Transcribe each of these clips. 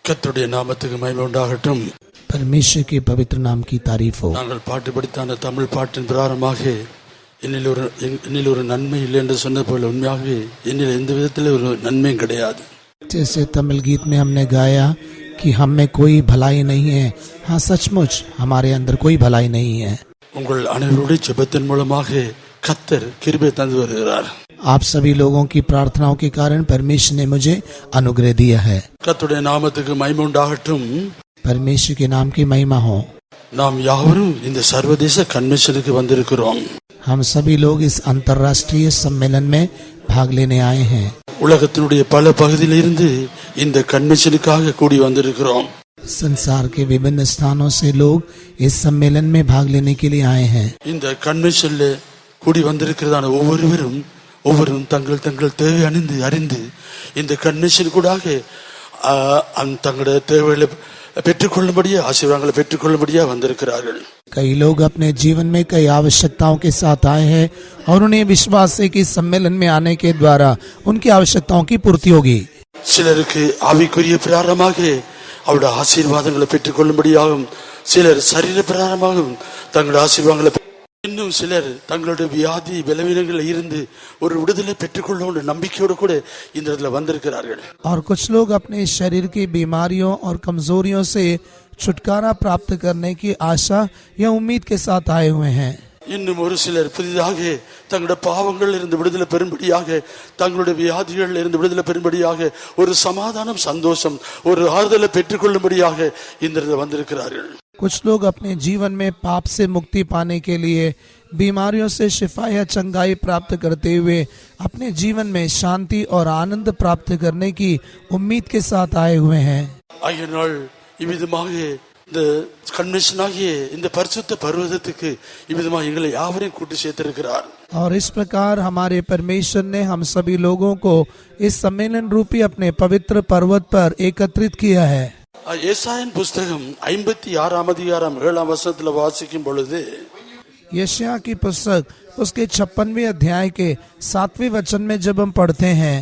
கர்த்தருடைய நாமத்துக்கு மகிமை உண்டாகட்டும். परमेश्वर के पवित्र नाम की तारीफ हो। நாங்கள் பாட்டு படித்த அந்த தமிழ் பாட்டின் பிரகாரமாக என்னில் ஒரு நன்மை இல்லை என்று சொன்ன போல உண்மையாகவே என்னில் எந்த விதத்தில் ஒரு நன்மையும் கிடையாது. जैसे तमिल गीत में हमने गाया कि हम में कोई भलाई नहीं है, हाँ सचमुच हमारे अंदर कोई भलाई नहीं है। உங்கள் அனைவருடைய ஜெபத்தின் மூலமாக கர்த்தர் கிருபை தந்து வருகிறார். आप सभी लोगों की प्रार्थनाओं के कारण परमेश्वर ने मुझे अनुग्रह दिया है। கர்த்தருடைய நாமத்துக்கு மகிமை உண்டாகட்டும். परमेश्वर के नाम की महिमा हो। நாம் யாவரும் இந்த சர்வதேச கன்வென்ஷனுக்கு வந்திருக்கிறோம். हम सभी लोग इस अंतर्राष्ट्रीय सम्मेलन में भाग लेने आए हैं। உலகத்தினுடைய பல பகுதியிலிருந்து இந்த கன்வென்ஷனுக்காக கூடி வந்திருக்கிறோம். संसार के विभिन्न स्थानों से लोग इस सम्मेलन में भाग लेने के लिए आए हैं। இந்த கன்வென்ஷன்ல கூடி வந்திருக்கிறதான ஒவ்வொருவரும் தங்கள் தேவை அறிந்து இந்த கன்வென்ஷன் கூடாக தங்களுடைய தேவைகளை பெற்றுக்கொள்ளும்படியா ஆசீர்வாதங்களை பெற்றுக்கொள்ளும்படியா வந்திருக்கிறார்கள். कई लोग अपने जीवन में कई आवश्यकताओं के साथ आए हैं और उन्हें विश्वास है कि सम्मेलन में आने के द्वारा उनकी आवश्यकताओं की पूर्ति होगी। சிலருக்கு ஆவிக்குரிய பிரகாரமாக அவருடைய ஆசீர்வாதங்களை பெற்றுக்கொள்ளும்படியாகவும், சிலர் சரீர பிரகாரமாகவும் தங்களுடைய ஆசீர்வாதங்களை, இன்னும் சிலர் தங்களுடைய வியாதி பலவீனங்களில் இருந்து ஒரு விடுதலை பெற்றுக்கொள்ள நம்பிக்கையோடு கூட இந்த இடத்துல வந்திருக்கிறார்கள். और कुछ लोग अपने शरीर की बीमारियों और कमजोरियों से छुटकारा प्राप्त करने की आशा या उम्मीद के साथ आए हुए हैं। இன்னும் ஒரு சிலர் புதிதாக தங்களுடைய பாவங்கள் இருந்து விடுதலை பெறும்படியாக, தங்களுடைய வியாதிகள் இருந்து விடுதலை பெறும்படியாக, ஒரு சமாதானம், சந்தோஷம், ஒரு ஆறுதலை பெற்றுக்கொள்ளும்படியாக இந்த இடத்துல வந்திருக்கிறார்கள். कुछ लोग अपने जीवन में पाप से मुक्ति पाने के लिए, बीमारियों से शिफा या चंगाई प्राप्त करते हुए अपने जीवन में शांति और आनंद प्राप्त करने की उम्मीद के साथ आए हुए हैं। ஆகையினால் இவ்விதமாக இந்த கன்வென்ஷன் ஆகிய இந்த பரிசுத்த பர்வதத்துக்கு இவ்விதமாக எங்களை யாவரையும் கூட்டி சேர்த்திருக்கிறார். और इस प्रकार हमारे परमेश्वर ने हम सभी लोगों को इस सम्मेलन रूपी अपने पवित्र पर्वत पर एकत्रित किया है। ஏசாயன் புஸ்தகம் 56 அதிகாரம் 7 வசனத்துல வாசிக்கும் பொழுது, यशायाह की पुस्तक उसके 56वें अध्याय के 7वें वचन में जब हम पढ़ते हैं,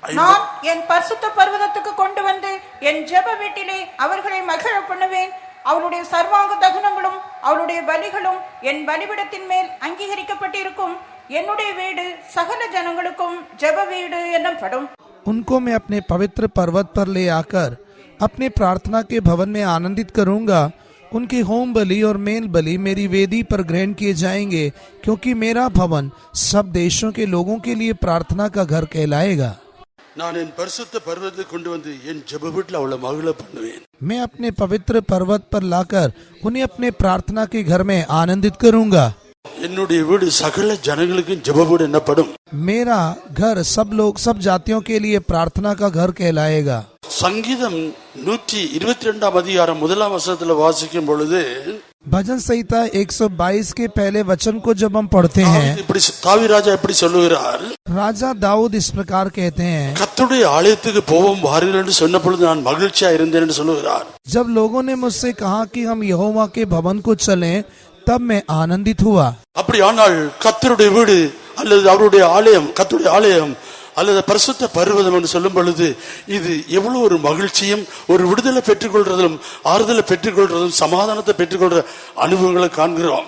நான் என் பரிசுத்த பர்வதத்துக்கு கொண்டு வந்து என் ஜெப வீட்டிலே அவர்களை மகிழ பண்ணுவேன். அவருடைய சர்வாங்க தகனங்களும் அவருடைய பலிகளும் என் பலிபீடத்தின் மேல் அங்கீகரிக்கப்பட்டிருக்கும். என்னுடைய வீடு சகல ஜனங்களுக்கும் ஜெப வீடு என்னப்படும். उनको मैं अपने पवित्र पर्वत पर ले आकर अपने प्रार्थना के भवन में आनंदित करूंगा। उनके होम बलि और मेल बलि मेरी वेदी पर ग्रहण किए जाएंगे, क्योंकि मेरा भवन सब देशों के लोगों के लिए प्रार्थना का घर कहलाएगा। நான் என் பரிசுத்த பர்வதத்தை கொண்டு வந்து என் ஜெப வீட்டில் அவளை மகிழ பண்ணுவேன். मैं अपने पवित्र पर्वत पर लाकर उन्हें अपने प्रार्थना के घर में आनंदित करूंगा। என்னுடைய வீடு சகல ஜனங்களுக்கும் ஜெப வீடு என்னப்படும். मेरा घर सब जातियों के लिए प्रार्थना का घर कहलाएगा। சங்கீதம் 122 அதிகாரம் 1 வசனத்துல வாசிக்கும் பொழுது, भजन संहिता 122 के पहले वचन को जब हम पढ़ते हैं, தாவீது ராஜா எப்படி சொல்லுகிறார், राजा दाऊद इस प्रकार कहते हैं, கர்த்தருடைய ஆலயத்துக்கு போவோம் வாருங்கள் என்று சொன்ன பொழுது நான் மகிழ்ச்சியா இருந்தேன் என்று சொல்லுகிறார். जब लोगों ने मुझसे कहा कि हम यहोवा के भवन को चलें, तब मैं आनंदित हुआ। அப்படியானால் கர்த்தருடைய வீடு அல்லது அவருடைய ஆலயம், கர்த்தருடைய ஆலயம் அல்லது பரிசுத்த பர்வதம் என்று சொல்லும் பொழுது இது எவ்வளவு ஒரு மகிழ்ச்சியும், ஒரு விடுதலை பெற்றுக்கொள்றதும், ஆறுதலை பெற்றுக்கொள்றதும், சமாதானத்தை பெற்றுக்கொள்ற அனுபவங்களை காண்கிறோம்.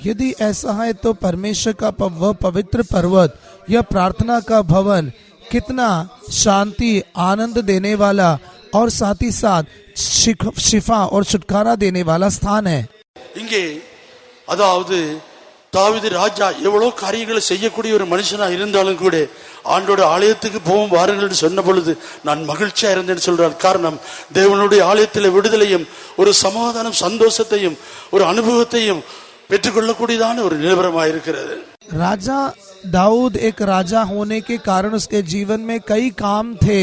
यदि ऐसा है तो परमेश्वर का वह पवित्र पर्वत या प्रार्थना का भवन कितना शांति, आनंद देने वाला और साथ ही साथ शिफा और छुटकारा देने वाला स्थान है। இங்கே அதாவது தாவீது ராஜா எவ்வளவு காரியங்களை செய்யக்கூடிய ஒரு மனுஷனா இருந்தாலும் கூட ஆண்டோட ஆலயத்துக்கு போவோம் வாருங்கள் என்று சொன்ன பொழுது நான் மகிழ்ச்சியா இருந்தேன்னு சொல்றார். காரணம், தேவனுடைய ஆலயத்தில் விடுதலையும், ஒரு சமாதானம், சந்தோஷத்தையும், ஒரு அனுபவத்தையும் பெற்றுக்கொள்ளக்கூடியதான ஒரு நிலவரமாக இருக்கிறது. राजा दाऊद एक राजा होने के कारण उसके जीवन में कई काम थे,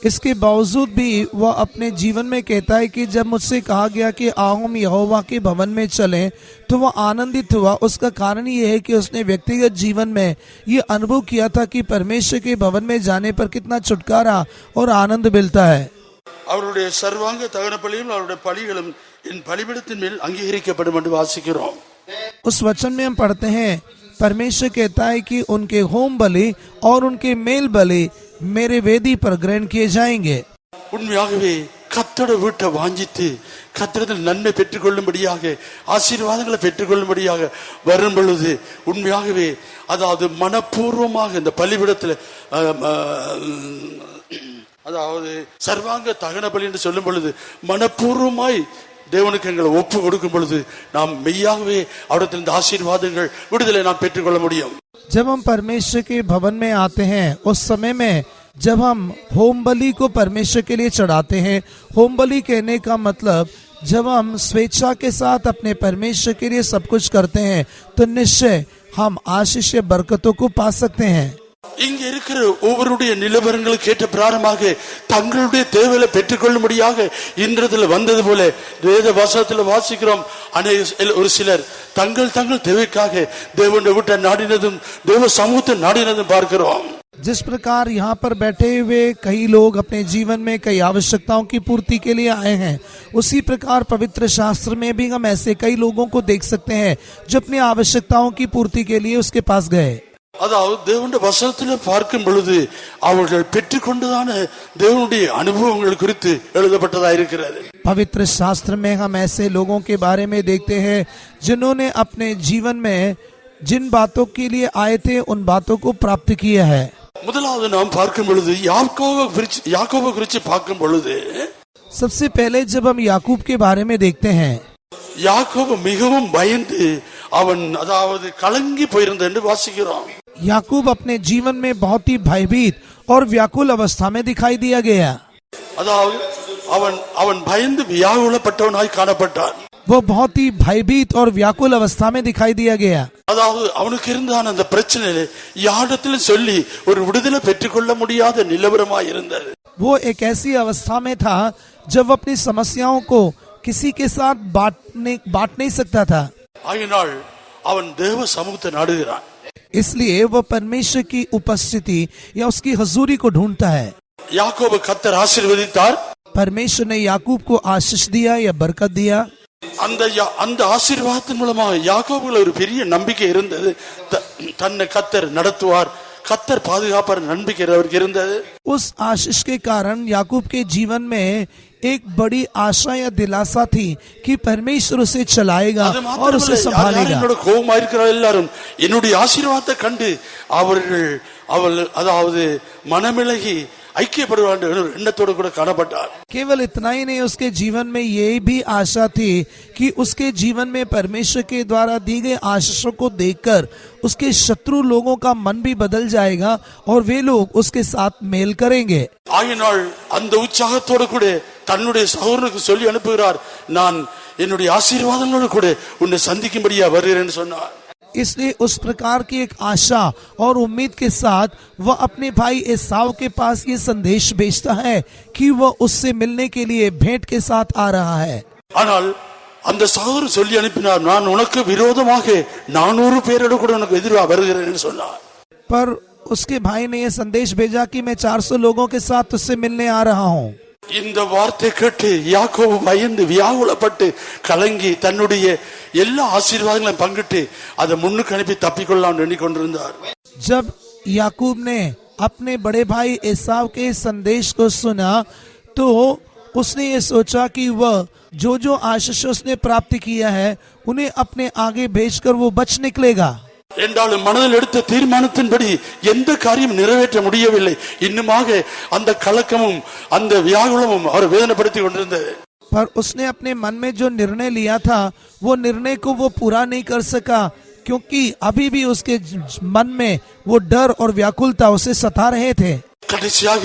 इसके बावजूद भी वह अपने जीवन में कहता है कि जब मुझसे कहा गया कि आओ हम यहोवा के भवन में चलें, तो वह आनंदित हुआ। उसका कारण ये है कि उसने व्यक्तिगत जीवन में ये अनुभव किया था कि परमेश्वर के भवन में जाने पर कितना छुटकारा और आनंद मिलता है। அவருடைய சர்வாங்க தகன பலியும் அவருடைய பலிகளும் என் பலிபீடத்தின் மேல் அங்கீகரிக்கப்படும் என்று வாசிக்கிறோம். उस वचन में हम पढ़ते हैं, परमेश्वर कहता है कि उनके होम बलि और उनके मेल बलि मेरे वेदी पर ग्रहण किए जाएंगे। உண்மையாகவே கர்த்தருடைய வீட்டை வாஞ்சித்து கர்த்தரிடத்தில் நன்மை பெற்றுக்கொள்ளும்படியாக ஆசீர்வாதங்களை பெற்றுக்கொள்ளும்படியாக வரும் பொழுது உண்மையாகவே அதாவது மனப்பூர்வமாக இந்த பலிபீடத்தில் அதாவது சர்வாங்க தகன பலி என்று சொல்லும் பொழுது மனப்பூர்வமாய் தேவனுக்கு எங்களை ஒப்பு கொடுக்கும் பொழுது நாம் மெய்யாகவே அவரிடத்தில் இந்த ஆசீர்வாதங்கள் விடுதலை நாம் பெற்றுக்கொள்ள முடியும். जब हम परमेश्वर के भवन में आते हैं उस समय में जब हम होम बलि को परमेश्वर के लिए चढ़ाते हैं, होम बलि कहने का मतलब जब हम स्वेच्छा के साथ अपने परमेश्वर के लिए सब कुछ करते हैं तो निश्चय हम आशीष बरकतों को पा सकते हैं. இங்க இருக்கிற ஒவ்வொருடைய நிலவரங்களுக்கு ஏற்ற பிரகாரமாக தங்களுடைய தேவைகளை பெற்றுக்கொள்ளும்படியாக இன்றதில் வந்தது போல வேத வசனத்தில் வாசிக்கிறோம். ஒரு சிலர் தங்கள் தேவைக்காக தேவனுடைய வீட்டை நாடினதும் தேவ சமூகத்தை நாடினதும் பார்க்கிறோம். जिस प्रकार यहाँ पर बैठे हुए कई लोग अपने जीवन में कई आवश्यकताओं की पूर्ति के लिए आए हैं, उसी प्रकार पवित्र शास्त्र में भी हम ऐसे कई लोगों को देख सकते हैं जो अपनी आवश्यकताओं की पूर्ति के लिए उसके पास गए. அதாவது தேவனுடைய வசனத்தில் பார்க்கும் பொழுது அவர்கள் பெற்றுக்கொண்டதான தேவனுடைய அனுபவங்கள் குறித்து எழுதப்பட்டதா இருக்கிறது. पवित्र शास्त्र में हम ऐसे लोगों के बारे में देखते हैं जिन्होंने अपने जीवन में जिन बातों के लिए आए थे उन बातों को प्राप्त किया है. முதலாவது நாம் பார்க்கும் பொழுது யாக்கோபு குறித்து பார்க்கும் பொழுது सबसे पहले जब हम याकूब के बारे में देखते हैं, யாக்கோபு மிகவும் பயந்து அவன் அதாவது கலங்கி போயிருந்தான் என்று வாசிக்கிறோம். याकूब अपने जीवन में बहुत ही भयभीत और व्याकुल अवस्था में दिखाई दिया गया. அதாவது அவன் பயந்து வியாகுலப்பட்டவனாய் காணப்பட்டான். वो बहुत ही भयभीत और व्याकुल अवस्था में दिखाई दिया गया. அதாவது அவனுக்கு இருந்தான அந்த பிரச்சனையில யாரிடத்திலும் சொல்லி ஒரு விடுதலை பெற்றுக்கொள்ள முடியாத நிலவரமாய் இருந்தது. वो एक ऐसी अवस्था में था जब वो अपनी समस्याओं को किसी के साथ बांट नहीं सकता था. ஆகினால் அவன் தேவ சமூகத்தை நாடுகிறான். इसलिए वह परमेश्वर की उपस्थिति या उसकी हजूरी को ढूंढता है. யாக்கோபு கர்த்தர் ஆசீர்வதித்தார். परमेश्वर ने याकूब को आशीष दिया या बरकत दिया. அந்த ஆசீர்வாதத்தின் மூலமாக யாக்கோபுல ஒரு பெரிய நம்பிக்கை இருந்தது. தன்னை கர்த்தர் நடத்துவார், கர்த்தர் பாதுகாப்பார் நம்பிக்கை அவருக்கு இருந்தது. उस आशीष के कारण याकूब के जीवन में एक बड़ी आशा या दिलासा थी कि परमेश्वर उसे चलाएगा और उसे संभालेगा. கோபமா இருக்கிற எல்லாரும் என்னுடைய ஆசீர்வாதத்தை கண்டு அவள் அதாவது மனமிளகி ஐக்கியப்படுவார் எண்ணத்தோடு கூட காணப்பட்டார். केवल इतना ही नहीं, उसके जीवन में ये भी आशा थी कि उसके जीवन में परमेश्वर के द्वारा दी गई आशीषों को देखकर उसके शत्रु लोगों का मन भी बदल जाएगा और वे लोग उसके साथ मेल करेंगे. ஆகினால் அந்த உற்சாகத்தோடு கூட தன்னுடைய சகோதரனுக்கு சொல்லி அனுப்புகிறார், நான் என்னுடைய ஆசீர்வாதங்களோடு கூட உன்னை சந்திக்கும்படியா வருகிறேன்னு சொன்னார். इसलिए उस प्रकार की एक आशा और उम्मीद के साथ वह अपने भाई एसाव के पास ये संदेश भेजता है कि वह उससे मिलने के लिए भेंट के साथ आ रहा है. ஆனால் அந்த சகோதரன் சொல்லி அனுப்பினார், நான் உனக்கு விரோதமாக 400 பேரோடு கூட உனக்கு எதிராக வருகிறேன்னு சொன்னார். पर उसके भाई ने यह संदेश भेजा कि मैं 400 लोगों के साथ उससे मिलने आ रहा हूँ. இந்த வார்த்தை கேட்டு யாக்கோபு பயந்து வியாகுலப்பட்டு கலங்கி தன்னுடைய எல்லா ஆசீர்வாதங்களையும் பங்கிட்டு அதை முன்னுக்கு அனுப்பி தப்பிக்கொள்ளலாம் எண்ணிக்கொண்டிருந்தார். जब याकूब ने अपने बड़े भाई एसाव के संदेश को सुना तो उसने ये सोचा कि वह जो आशीष उसने प्राप्त किया है उन्हें अपने आगे भेजकर वो बच निकलेगा. என்றாலும் மனதில் எடுத்த தீர்மானத்தின்படி எந்த காரியம் நிறைவேற்ற முடியவில்லை. இன்னுமாக அந்த கலக்கமும் அந்த வியாகுலமும் அவர் வேதனைப்படுத்தி கொண்டிருந்தது. पर उसने अपने मन में जो निर्णय लिया था वो निर्णय को वो पूरा नहीं कर सका, क्योंकि अभी भी उसके मन में वो डर और व्याकुलता उसे सता रहे थे. கடைசியாக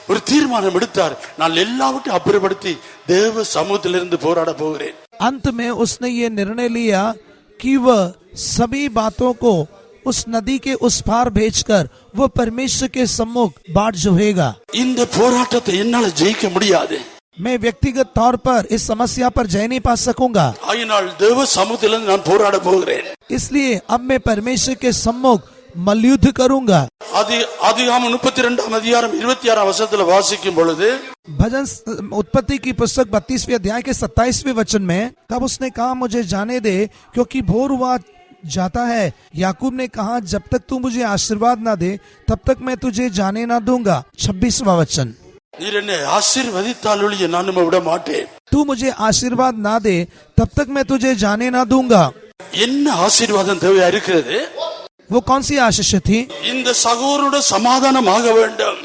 ஒரு தீர்மானம் எடுத்தார், நான் எல்லாவற்றையும் அப்புறப்படுத்தி தேவ சமூகத்திலிருந்து போராட போகிறேன். अंत में उसने ये निर्णय लिया कि वह सभी बातों को उस नदी के उस पार भेजकर वह परमेश्वर के सम्मुख बाट जोहेगा. இந்த போராட்டத்தை என்னால ஜெயிக்க முடியாது. मैं व्यक्तिगत तौर पर इस समस्या पर जय नहीं पा सकूंगा. ஆகினால் தேவ சமூகத்திலிருந்து நான் போராட போகிறேன். इसलिए अब मैं परमेश्वर के सम्मुख मल्लयुद्ध करूंगा. ஆதியாகமம் 32 அதிகாரம் 26 வசனத்துல வாசிக்கும் பொழுது भजन उत्पत्ति की पुस्तक 32वें अध्याय के 27वें वचन में, तब उसने कहा मुझे जाने दे क्योंकि भोर हुआ जाता है. याकूब ने कहा जब तक तू मुझे आशीर्वाद ना दे तब तक मैं तुझे जाने ना दूंगा. 26वां वचन. நீர் என்னை ஆசீர்வதித்தால் ஒழிய நான் உம்மை விட மாட்டேன். तू मुझे आशीर्वाद ना दे तब तक मैं तुझे जाने ना दूंगा। என்ன ஆசீர்வாதம் தேவையா இருக்கிறது? वो कौन सी आशीष थी? இந்த சகோதரனோட சமாதானமாக வேண்டும்.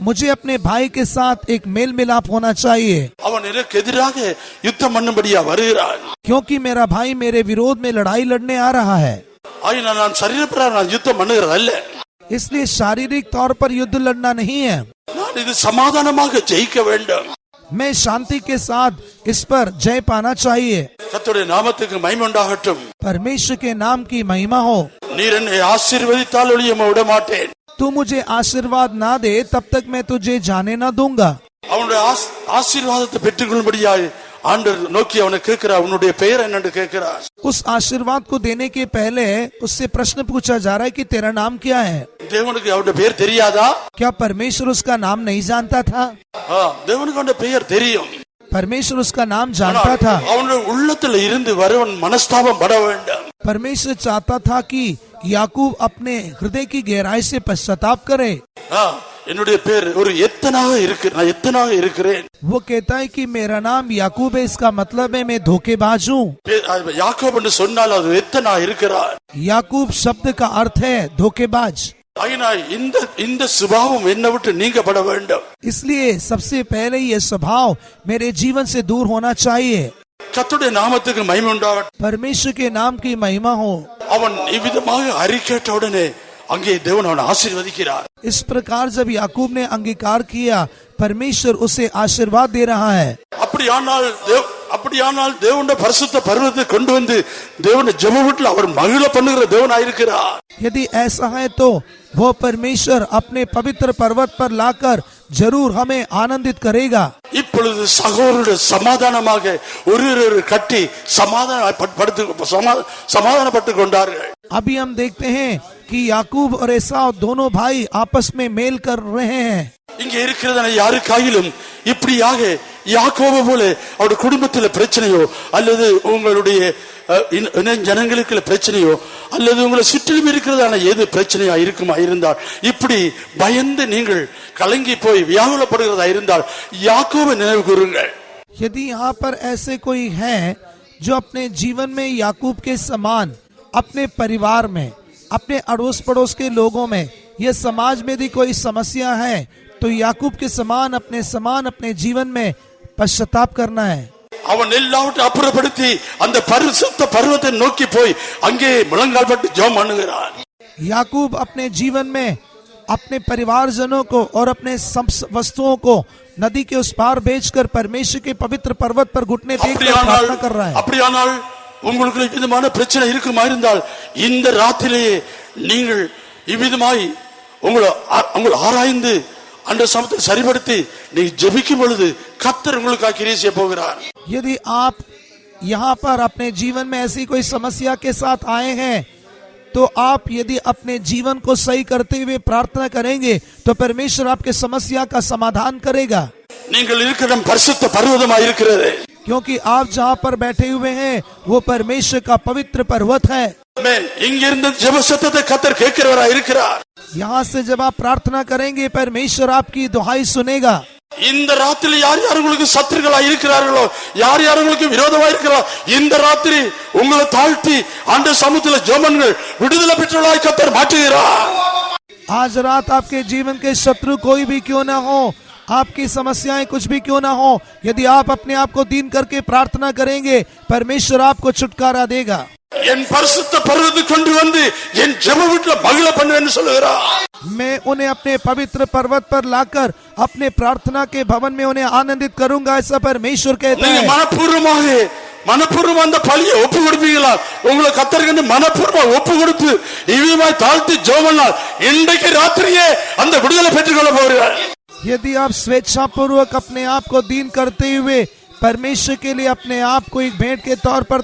मुझे अपने भाई के साथ एक मेल मिलाप होना चाहिए, அவன் எனக்கு எதிராக யுத்தம் பண்ணும்படியா வருகிறான். क्योंकि मेरा भाई मेरे विरोध में लड़ाई लड़ने आ रहा है। ஆயினா நான் சரீரப்பிரகாரம் நான் யுத்தம் பண்ணுகிறது அல்ல. इसलिए शारीरिक तौर पर युद्ध लड़ना नहीं है, நான் இது சமாதானமாக ஜெயிக்க வேண்டும். मैं शांति के साथ इस पर जय पाना चाहिए। கர்த்தருடைய நாமத்துக்கு மகிமை உண்டாகட்டும். परमेश्वर के नाम की महिमा हो। நீர் என்னை ஆசீர்வதித்தால் ஒழிய உம்மை விட மாட்டேன். तू मुझे आशीर्वाद ना दे तब तक मैं तुझे जाने ना दूंगा। அவனுடைய ஆசீர்வாதத்தை பெற்றுக்கொள்ளும்படியாக ஆண்டவர் நோக்கி அவனை கேட்கிறார், உன்னுடைய பெயர் என்னன்னு கேட்கிறார். उस आशीर्वाद को देने के पहले उससे प्रश्न पूछा जा रहा है कि तेरा नाम क्या है? தேவனுக்கு அவனுடைய பெயர் தெரியாதா? क्या परमेश्वर उसका नाम नहीं जानता था? தேவனுக்கு அவனுடைய பெயர் தெரியும். परमेश्वर उसका नाम जानता था। அவனுடைய உள்ளத்துல இருந்து வரவன் மனஸ்தாபம் பட வேண்டும். परमेश्वर चाहता था कि याकूब अपने हृदय की गहराई से पश्चाताप करे। என்னுடைய பேர் ஒரு எத்தனாக இருக்கு, நான் எத்தனாக இருக்கிறேன். वो कहता है कि मेरा नाम याकूब है, इसका मतलब है मैं धोखेबाज हूँ। யாக்கோப் என்று சொன்னால் அது எத்தனா இருக்கிறார். याकूब शब्द का अर्थ है धोखेबाज। இந்த சுபாவம் என்னை விட்டு நீங்கப்பட வேண்டும். इसलिए सबसे पहले ये स्वभाव मेरे जीवन से दूर होना चाहिए। கர்த்தருடைய நாமத்துக்கு மகிமை உண்டாகட்டும். परमेश्वर के नाम की महिमा हो। அவன் இவ்விதமாக அறிக்கையிட்ட உடனே அங்கே தேவன் அவனை ஆசீர்வதிக்கிறார். इस प्रकार जब याकूब ने अंगीकार किया, परमेश्वर उसे आशीर्वाद दे रहा है। அப்படியானால் தேவனுடைய பரிசுத்த பர்வதத்தை கொண்டு வந்து தேவனுடைய ஜெப வீட்டில் அவர் மகிழ பண்ணுகிற தேவனாயிருக்கிறார். यदि ऐसा है तो वो परमेश्वर अपने पवित्र पर्वत पर लाकर जरूर हमें आनंदित करेगा। இப்பொழுது சகோதரருடைய சமாதானமாக ஒரு கட்டி சமாதானப்பட்டு கொண்டார்கள். अभी हम देखते हैं कि याकूब और एसाव दोनों भाई आपस में मेल कर रहे हैं। இங்க இருக்கிறதான யாருக்காயிலும் இப்படியாக யாக்கோபு போல அவருடைய குடும்பத்தில் பிரச்சனையோ அல்லது உங்களுடைய ஜனங்களுக்கு பிரச்சனையோ அல்லது உங்களை சுற்றிலும் இருக்கிறதான எது பிரச்சனையா இருக்குமா இருந்தால் இப்படி பயந்து நீங்கள் கலங்கி போய் வியாகுலப்படுகிறதா இருந்தால் யாக்கோபை நினைவு கூறுங்கள். यदि यहाँ पर ऐसे कोई है जो अपने जीवन में याकूब के समान अपने परिवार में, अपने अड़ोस पड़ोस के लोगों में या समाज में यदि कोई समस्या है तो याकूब के समान अपने जीवन में पश्चाताप करना है। அவன் எல்லாவற்றையும் அப்புறப்படுத்தி அந்த பரிசுத்த பர்வத்தை நோக்கி போய் அங்கே முழங்கால் பட்டு ஜெபம் பண்ணுகிறான். याकूब अपने जीवन में अपने परिवारजनों को और अपने वस्तुओं को नदी के उस पार बेचकर परमेश्वर के पवित्र पर्वत पर घुटने टेककर प्रार्थना कर रहा है। அப்படியானால் உங்களுக்கு இவ்விதமான பிரச்சனை இருக்குமா இருந்தால் இந்த ராத்திரியே நீங்கள் இவ்விதமாய் உங்களை ஆராய்ந்து அந்த சமத்தை சரிபடுத்தி நீ ஜெபிக்கும் பொழுது கர்த்தர் உங்களுக்கு கிரியை செய்ய போகிறார். यदि आप यहाँ पर अपने जीवन में ऐसी कोई समस्या के साथ आए हैं तो आप यदि अपने जीवन को सही करते हुए प्रार्थना करेंगे तो परमेश्वर आपके समस्या का समाधान करेगा। நீங்கள் இருக்கிற பரிசுத்த பர்வதமாய் இருக்கிறது, क्योंकि आप जहाँ पर बैठे हुए हैं वो परमेश्वर का पवित्र पर्वत है। இங்கிருந்து ஜெப சத்தத்தை கர்த்தர் கேட்கிறவராய் இருக்கிறார். यहाँ से जब आप प्रार्थना करेंगे परमेश्वर आपकी दुहाई सुनेगा। இந்த ராத்திரி யார் யார் உங்களுக்கு சத்துருக்களா இருக்கிறார்களோ, யார் யார் உங்களுக்கு விரோதமா இருக்கிறாரோ, இந்த ராத்திரி உங்களை தாழ்த்தி அந்த சமூகத்தில் ஜெபங்கள் விடுதலை பெற்றவர்களாய் கர்த்தர் மாற்றுகிறார். आज रात आपके जीवन के शत्रु कोई भी क्यों ना हो, आपकी समस्याएं कुछ भी क्यों ना हो, यदि आप अपने आप को दीन करके प्रार्थना करेंगे परमेश्वर आपको छुटकारा देगा। என் பரிசுத்த பர்வதத்தை கொண்டு வந்து என் ஜெப வீட்டில் மகிழ பண்ணுவேன்னு சொல்லுகிறார். मैं उन्हें अपने पवित्र पर्वत पर लाकर अपने प्रार्थना के भवन में उन्हें आनंदित करूंगा, ऐसा परमेश्वर कहता है। மனப்பூர்வமா அந்த பலியை ஒப்பு கொடுப்பீங்களா? உங்களை கர்த்தருக்கு மனப்பூர்வமா ஒப்பு கொடுத்து இவ்விதமாய் தாழ்த்தி ஜெபம்னால் இன்றைக்கு ராத்திரியே அந்த விடுதலை பெற்றுக்கொள்ள போகிறீர்கள். यदि आप स्वेच्छा पूर्वक अपने आप को दीन करते हुए परमेश्वर के लिए अपने आप को एक भेंट के तौर पर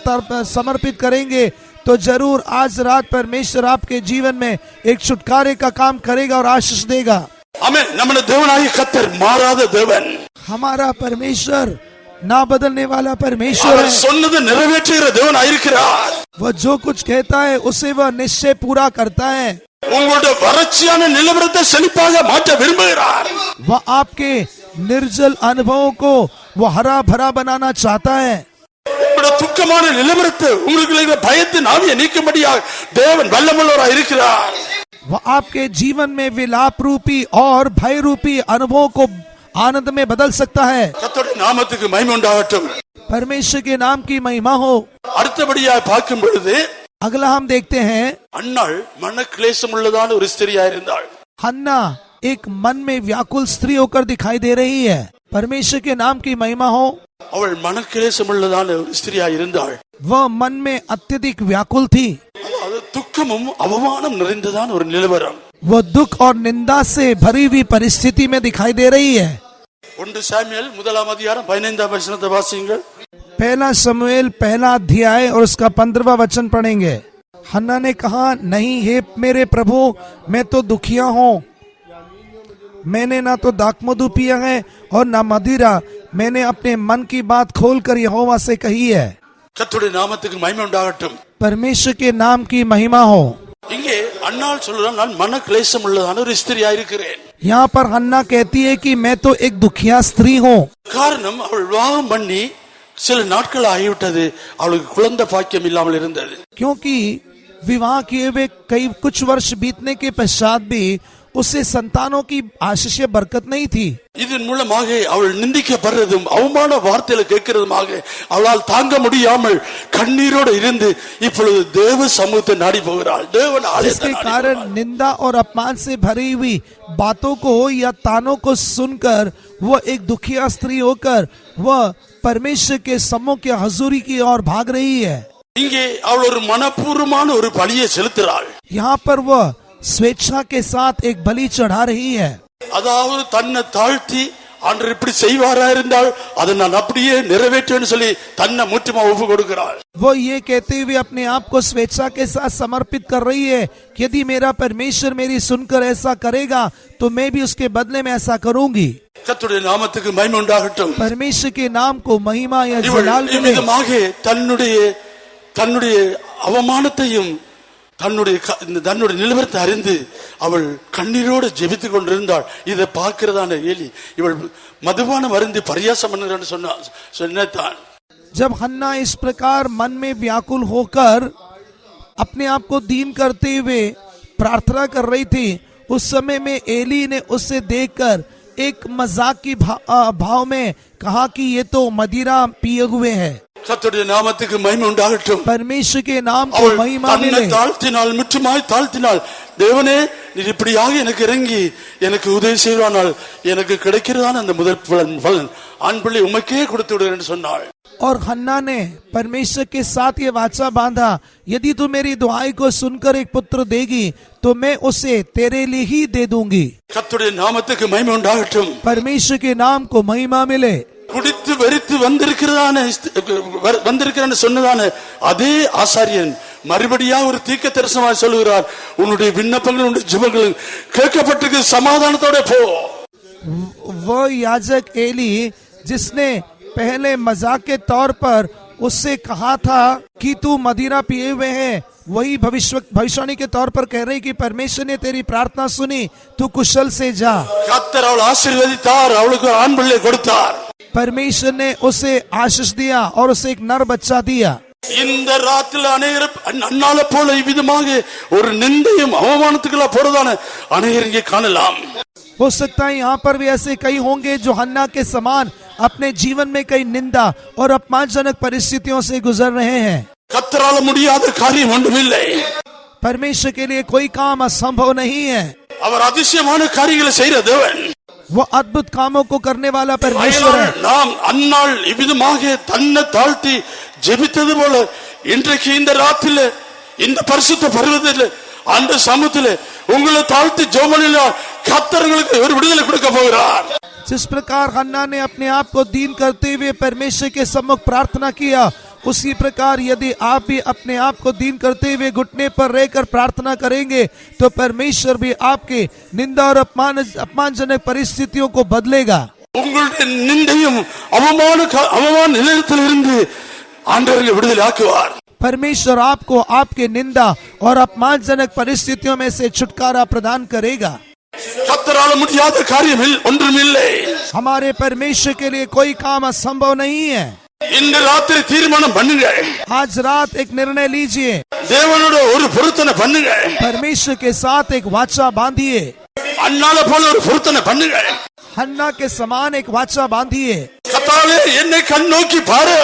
समर्पित करेंगे तो जरूर आज रात परमेश्वर आपके जीवन में एक छुटकारे का काम करेगा और आशीष देगा। आमीन। நம்முடைய தேவனாகிய கர்த்தர் மாறாத தேவன், हमारा परमेश्वर ना बदलने वाला परमेश्वर है। சொன்னது நிறைவேற்றுகிற தேவனாய் இருக்கிறார்। वह जो कुछ कहता है उसे वह निश्चय पूरा करता है। உங்களுடைய வறட்சியான நிலவரத்தை செழிப்பாக மாற்ற விரும்புகிறார்। वह आपके निर्जल अनुभवों को वो हरा भरा बनाना चाहता है। உங்களுடைய துக்கமான நிலவரத்தை உங்களுக்கு இருக்கிற பயத்தின் ஆவியை நீக்கும்படியாக தேவன் வல்லமையுள்ளவராய் இருக்கிறார். वो आपके जीवन में विलाप रूपी और भय रूपी अनुभवों को आनंद में बदल सकता है। கர்த்தருடைய நாமத்துக்கு மகிமை உண்டாகட்டும். परमेश्वर के नाम की महिमा हो। அடுத்தபடியாக பார்க்கும் பொழுது अगला हम देखते हैं அன்னாள் மனக்லேசம் உள்ளதான ஒரு ஸ்திரியா இருந்தாள். हन्ना एक मन में व्याकुल स्त्री होकर दिखाई दे रही है। परमेश्वर के नाम की महिमा हो। அவள் மனக்லேசம் உள்ளதான ஒரு ஸ்திரியா இருந்தாள். वह मन में अत्यधिक व्याकुल थी। அது துக்கமும் அவமானம் நிறைந்ததான ஒரு நிலவரம். वो दुख और निंदा से भरी हुई परिस्थिति में दिखाई दे रही है। 1 சாமுவேல் 1 அதிகாரம் 15 வசனத்தை வாசியுங்கள். पहला शमूएल पहला अध्याय और उसका 15वां वचन पढ़ेंगे। हन्ना ने कहा, नहीं हे मेरे प्रभु, मैं तो दुखिया हूँ। मैंने ना तो दाखमधु पिया है और ना मदिरा। मैंने अपने मन की बात खोलकर यहोवा से कही है। கர்த்தருடைய நாமத்துக்கு மகிமை உண்டாகட்டும். परमेश्वर के नाम की महिमा हो। இங்கே அன்னாள் சொல்றாள், நான் மனக்லேசம் உள்ளதான ஒரு ஸ்திரியா இருக்கிறேன். यहाँ पर हन्ना कहती है कि मैं तो एक दुखिया स्त्री हूँ। காரணம் அவள் விவாகம் பண்ணி சில நாட்கள் ஆகிவிட்டது, அவளுக்கு குழந்தை பாக்கியம் இல்லாமல் இருந்தது. क्योंकि विवाह किए हुए कई कुछ वर्ष बीतने के पश्चात भी उसे संतानों की आशीष बरकत नहीं थी। இதன் மூலமாக அவள் நிந்திக்கப்படுறதும் அவமான வார்த்தையில கேட்கிறதுமாக அவளால் தாங்க முடியாமல் கண்ணீரோடு இருந்து இப்பொழுது தேவ சமூகத்தை நாடி போகிறாள். தேவன் इसके कारण निंदा और अपमान से भरी हुई बातों को या तानों को सुनकर वह एक दुखिया स्त्री होकर वह परमेश्वर के सम्मुख की हजूरी की ओर भाग रही है। இங்கே அவள் ஒரு மனப்பூர்வமான ஒரு பலியை செலுத்துகிறாள். यहाँ पर वह स्वेच्छा के साथ एक बलि चढ़ा रही है। அதாவது தன்னை தாழ்த்தி ஆண்டவர் இப்படி செய்வாரா இருந்தால் அதை நான் அப்படியே நிறைவேற்றேன்னு சொல்லி தன்னை முற்றுமா ஒப்பு கொடுக்கிறாள். वो ये कहते हुए अपने आप को स्वेच्छा के साथ समर्पित कर रही है कि यदि मेरा परमेश्वर मेरी सुनकर ऐसा करेगा तो मैं भी उसके बदले में ऐसा करूंगी। கர்த்தருடைய நாமத்துக்கு மகிமை உண்டாகட்டும். परमेश्वर के नाम को महिमा या இவள் जलाल मिले। இவ்விதமாக தன்னுடைய அவமானத்தையும் தன்னுடைய நிலவரத்தை அறிந்து அவள் கண்ணீரோடு ஜெபித்துக் கொண்டிருந்தாள். இதை பார்க்கிறதான ஏலி இவள் மதுபான மருந்து பரியாசம் பண்ணுகிறான்னு சொன்னான். जब हन्ना इस प्रकार मन में व्याकुल होकर अपने आप को दीन करते हुए प्रार्थना कर रही थी, उस समय में एली ने उससे देखकर एक मजाक की भाव में कहा कि ये तो मदिरा पिए हुए है। கர்த்தருடைய நாமத்துக்கு மகிமை உண்டாகட்டும். परमेश्वर के नाम को அவள் महिमा தன்னை मिले। தாழ்த்தினாள், முற்றுமாய் தாழ்த்தினாள். தேவனே நீர் இப்படியாக எனக்கு இறங்கி எனக்கு உதவி செய்வானால் எனக்கு கிடைக்கிறதான அந்த முதல் பலன் ஆண் பிள்ளை உமக்கே கொடுத்து விடுகிறேன் சொன்னாள். और हन्ना ने परमेश्वर के साथ ये वाचा बांधा, यदि तू मेरी दुआई को सुनकर एक पुत्र देगी तो मैं उसे तेरे लिए ही दे दूंगी। கர்த்தருடைய நாமத்துக்கு மகிமை உண்டாகட்டும். परमेश्वर के नाम को महिमा मिले। குடித்து வெறித்து வந்திருக்கிறான்னு சொன்னதான அதே ஆசாரியன் மறுபடியா ஒரு தீர்க்க தரிசனமாக சொல்லுகிறார், உன்னுடைய விண்ணப்பங்கள் உன்னுடைய ஜெபங்கள் கேட்கப்பட்டிருக்கு, சமாதானத்தோட போ. वो याजक एली जिसने पहले मजाक के तौर पर उससे कहा था कि तू मदिरा पिए हुए है, वही भविष्यवाणी के तौर पर कह रही कि परमेश्वर ने तेरी प्रार्थना सुनी, तू कुशल से जा। கர்த்தர் அவளை ஆசீர்வதித்தார், அவளுக்கு ஒரு ஆண் பிள்ளை கொடுத்தார். परमेश्वर ने उसे आशीष दिया और उसे एक नर बच्चा दिया। இந்த ராத்திரில அநேகர் அன்னால போல இவ்விதமாக ஒரு நிந்தையும் அவமானத்துக்குள்ள போறதான அநேகர் இங்கே காணலாம். हो सकता है यहाँ पर भी ऐसे कई होंगे जो हन्ना के समान अपने जीवन में कई निंदा और अपमानजनक परिस्थितियों से गुजर रहे हैं। கர்த்தரால முடியாத காரியம் ஒன்றுமில்லை. परमेश्वर के लिए कोई काम असंभव नहीं है। அவர் அதிசயமான காரியங்களை செய்கிற தேவன். वो अद्भुत कामों को करने वाला परमेश्वर है। நாம் அன்னாள் இவ்விதமாக தன்னை தாழ்த்தி ஜெபித்தது போல இன்றைக்கு இந்த ராத்திரில இந்த பரிசுத்த பர்வதத்தில் அந்த சமூகத்தில் உங்களை தாழ்த்தி ஜெபமணில கர்த்தர் உங்களுக்கு ஒரு விடுதலை கொடுக்க போகிறார். जिस प्रकार हन्ना ने अपने आप को दीन करते हुए परमेश्वर के सम्मुख प्रार्थना किया, उसी प्रकार यदि आप भी अपने आप को दीन करते हुए घुटने पर रहकर प्रार्थना करेंगे तो परमेश्वर भी आपके निंदा और अपमानजनक परिस्थितियों को बदलेगा। உங்களுடைய நிந்தையும் அவமான நிலையத்திலிருந்து ஆண்டவர் விடுதலை ஆக்குவார். परमेश्वर आपको आपके निंदा और अपमानजनक परिस्थितियों में से छुटकारा प्रदान करेगा। கர்த்தரால முடியாத காரியம் ஒன்றுமில்லை. हमारे परमेश्वर के लिए कोई काम असंभव नहीं है. இன்று ராத்திரி தீர்மானம் பண்ணுங்க. आज रात एक निर्णय लीजिए. தேவனோட ஒரு பொருத்தனை பண்ணுங்க. परमेश्वर के साथ एक वाचा बांधिए. அன்னால போல ஒரு பொருத்தனை பண்ணுங்க. हन्ना के समान एक वाचा बांधिए. கர்த்தாவே என்னை கண் நோக்கி பாரு.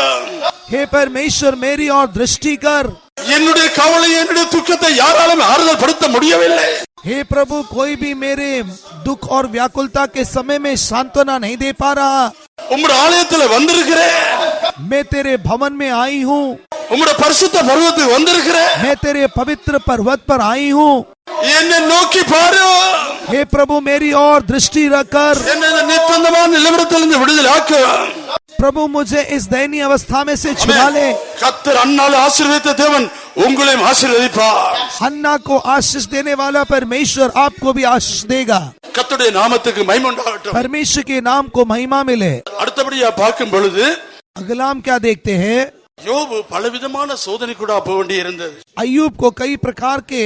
हे परमेश्वर मेरी और दृष्टि कर. என்னுடைய கவலை என்னுடைய துக்கத்தை யாராலும் ஆறுதல் படுத்த முடியவில்லை. हे प्रभु कोई भी मेरे दुख और व्याकुलता के समय में सांत्वना नहीं दे पा रहा. உம்முடைய ஆலயத்துல வந்திருக்கிறேன். मैं तेरे भवन में आई हूँ. உம்முடைய பரிசுத்த பர்வதத்துக்கு வந்திருக்கிறேன். मैं तेरे पवित्र पर्वत पर आई हूँ. என்னை நோக்கி பாரு. हे प्रभु मेरी और दृष्टि रखकर. என்னை நிர்பந்தமான நிலவரத்திலிருந்து விடுதலை ஆக்கு. प्रभु मुझे इस दयनीय अवस्था में से छुड़ा ले. கர்த்தர் அன்னால ஆசீர்வதித்த தேவன் உங்களையும் ஆசீர்வதிப்பார். हन्ना को आशीष देने वाला परमेश्वर आपको भी आशीष देगा. கர்த்தருடைய நாமத்துக்கு மகிமை உண்டாகட்டும். परमेश्वर के नाम को महिमा मिले. அடுத்தபடியா பார்க்கும் பொழுது अगला हम क्या देखते हैं? யோபு பலவிதமான சோதனை கூட போக வேண்டி இருந்தது. अय्यूब को कई प्रकार के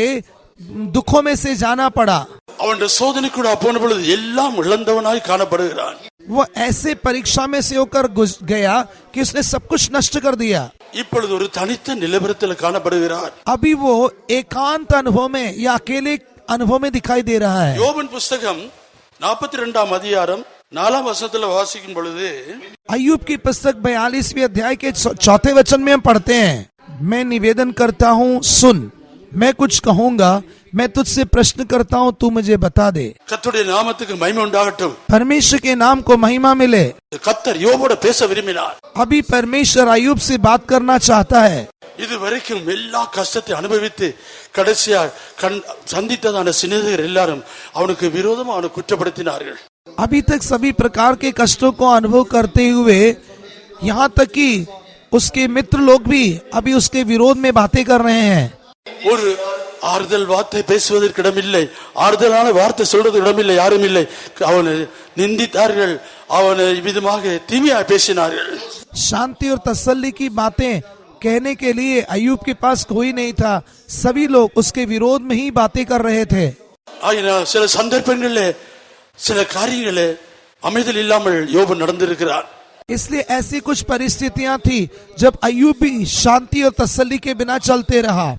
दुखों में से जाना पड़ा. அவனுடைய சோதனை கூட போன பொழுது எல்லாம் இழந்தவனாய் காணப்படுகிறான். वो ऐसे परीक्षा में से होकर गया कि उसने सब कुछ नष्ट कर दिया. இப்பொழுது ஒரு தனித்த நிலவரத்தில் காணப்படுகிறார். अभी वो एकांत अनुभव में या अकेले अनुभव में दिखाई दे रहा है. யோபின் புஸ்தகம் 42ஆம் அதிகாரம் 4ஆம் வசனத்துல வாசிக்கும் பொழுது अय्यूब की पुस्तक 42वें अध्याय के 4थे वचन में हम पढ़ते हैं, मैं निवेदन करता हूँ सुन, मैं कुछ कहूंगा, मैं तुझसे प्रश्न करता हूँ तू मुझे बता दे. கர்த்தருடைய நாமத்துக்கு மகிமை உண்டாகட்டும். परमेश्वर के नाम को महिमा मिले. கர்த்தர் யோபோட பேச விரும்பினார். अभी परमेश्वर अय्यूब से बात करना चाहता है. இதுவரைக்கும் எல்லா கஷ்டத்தை அனுபவித்து கடைசியா சந்தித்ததான சிநேகிதர் எல்லாரும் அவனுக்கு விரோதமா அவனை குற்றப்படுத்தினார்கள். अभी तक सभी प्रकार के कष्टों को अनुभव करते हुए यहाँ तक कि उसके मित्र लोग भी अभी उसके विरोध में बातें कर रहे हैं. ஒரு ஆறுதல் வார்த்தை பேசுவதற்கு இடமில்லை, ஆறுதலான வார்த்தை சொல்றது இடமில்லை, யாரும் இல்லை. அவனை நிந்தித்தார்கள், அவனை விதமாக தீமையாக பேசினார்கள். शांति और तसल्ली की बातें कहने के लिए अय्यूब के पास कोई नहीं था. सभी लोग उसके विरोध में ही बातें कर रहे थे. ஆயினால் சில சந்தர்ப்பங்களில் சில காரியங்களே அமைதல் இல்லாமல் யோபு நடந்திருக்கிறார். इसलिए ऐसी कुछ परिस्थितियां थी जब अय्यूब भी शांति और तसल्ली के बिना चलते रहा.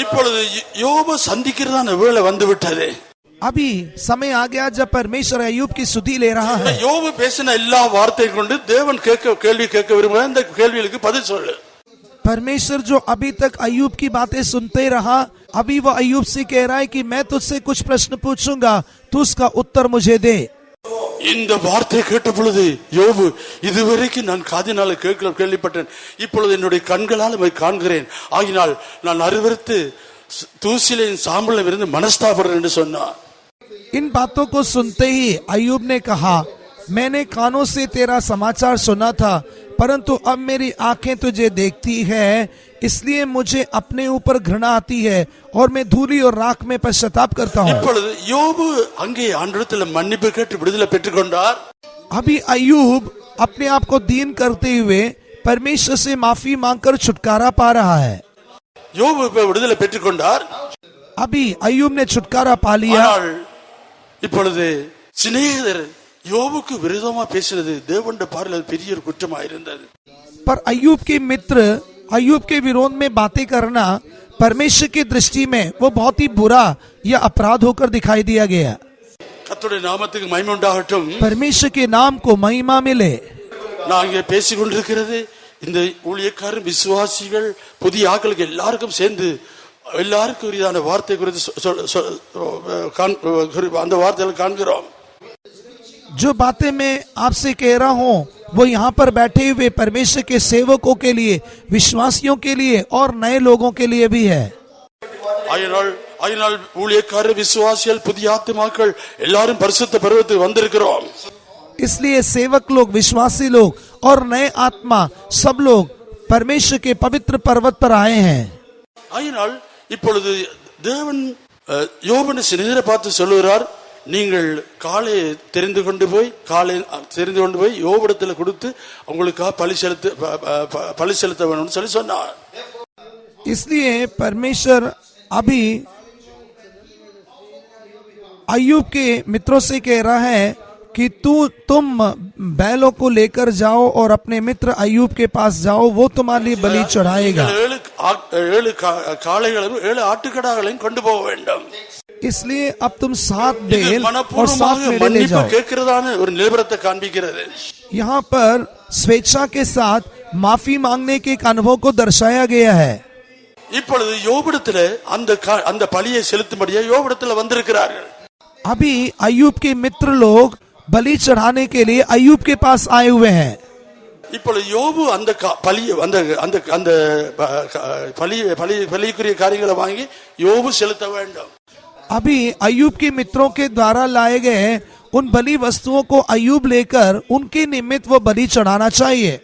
இப்பொழுது யோபு சந்திக்கிறதான வேளை வந்து விட்டது. अभी समय आ गया जब परमेश्वर अय्यूब की सुधि ले रहा है. யோபு பேசின எல்லா வார்த்தையை கொண்டு தேவன் கேள்வி கேட்க விரும்புகிறார். இந்த கேள்விகளுக்கு பதில் சொல்லு. परमेश्वर जो अभी तक अय्यूब की बातें सुनते रहा, अभी वो अय्यूब से कह रहा है कि मैं तुझसे कुछ प्रश्न पूछूंगा, तू उसका उत्तर मुझे दे. இந்த வார்த்தை கேட்ட பொழுது யோபு, இதுவரைக்கும் நான் காதினால கேள்விப்பட்டேன், இப்பொழுது என்னுடைய கண்களால் காண்கிறேன், ஆகினால் நான் அருவருத்து தூசிலையும் சாம்பலும் இருந்து மனஸ்தாபடுறேன் என்று சொன்னார். इन बातों को सुनते ही अय्यूब ने कहा, मैंने कानों से तेरा समाचार सुना था, परंतु अब मेरी आंखें तुझे देखती है, इसलिए मुझे अपने ऊपर घृणा आती है और मैं धूली और राख में पश्चाताप करता हूँ. இப்பொழுது யோபு அங்கே ஆண்டவரிடத்தில் மன்னிப்பு கேட்டு விடுதலை பெற்றுக்கொண்டார். अभी अय्यूब अपने आप को दीन करते हुए परमेश्वर से माफी मांगकर छुटकारा पा रहा है. யோபு இப்ப விடுதலை பெற்றுக்கொண்டார். अभी अय्यूब ने छुटकारा पा लिया. ஆனால் இப்பொழுது சிநேகிதர் யோபுக்கு விரோதமா பேசினது தேவனுடைய பார்வையில் பெரிய ஒரு குற்றமாக இருந்தது. पर अय्यूब के मित्र अय्यूब के विरोध में बातें करना परमेश्वर की दृष्टि में वो बहुत ही बुरा या अपराध होकर दिखाई दिया गया. கர்த்தருடைய நாமத்துக்கு மகிமை உண்டாகட்டும். परमेश्वर के नाम को महिमा मिले. நான் இங்கே பேசிக் கொண்டிருக்கிறது இந்த ஊழியக்காரர் விசுவாசிகள் புதிய ஆட்களுக்கு எல்லாருக்கும் சேர்ந்து எல்லாருக்கும் உரிதான வார்த்தை குறித்து அந்த வார்த்தைகளை காண்கிறோம். जो बातें मैं आपसे कह रहा हूँ वो यहाँ पर बैठे हुए परमेश्वर के सेवकों के लिए, विश्वासियों के लिए और नए लोगों के लिए भी है. ஆயினால் ஊழியக்காரர் விசுவாசிகள் புதிய ஆத்துமாக்கள் எல்லாரும் பரிசுத்த பர்வதத்துக்கு வந்திருக்கிறோம். इसलिए सेवक लोग, विश्वासी लोग और नए आत्मा सब लोग परमेश्वर के पवित्र पर्वत पर आए हैं. ஆயினால் இப்பொழுது தேவன் யோபனை சிநேகிதரை பார்த்து சொல்லுகிறார், நீங்கள் காலை தெரிந்து கொண்டு போய் யோபிடத்தில் கொடுத்து உங்களுக்காக பலி செலுத்த வேணும்னு சொல்லி சொன்னார். इसलिए परमेश्वर अभी अय्यूब के मित्रों से कह रहा है कि तुम बैलों को लेकर जाओ और अपने मित्र अय्यूब के पास जाओ, वो तुम्हारे लिए बलि चढ़ाएगा। ஏழு காளைகளையும் 7 ஆட்டுக்கடாக்களையும் கொண்டு போக வேண்டும். इसलिए अब तुम 7 बैल और 7 மனப்பூர்வமாக मेढ़े ले மன்னிப்பு जाओ। கேட்கிறதான ஒரு நிலவரத்தை காண்பிக்கிறது. यहाँ पर स्वेच्छा के साथ माफी मांगने के एक अनुभव को दर्शाया गया है। இப்பொழுது யோபிடத்துல அந்த பலியை செலுத்தும்படியா யோபிடத்துல வந்திருக்கிறார்கள். अभी अय्यूब के मित्र लोग बलि चढ़ाने के लिए अय्यूब के पास आए हुए हैं। இப்பொழுது யோபு அந்த பலியை அந்த பலிக்குரிய காரியங்களை வாங்கி யோபு செலுத்த வேண்டும். अभी अय्यूब के मित्रों के द्वारा लाए गए उन बलि वस्तुओं को अय्यूब लेकर उनके निमित्त वो बलि चढ़ाना चाहिए।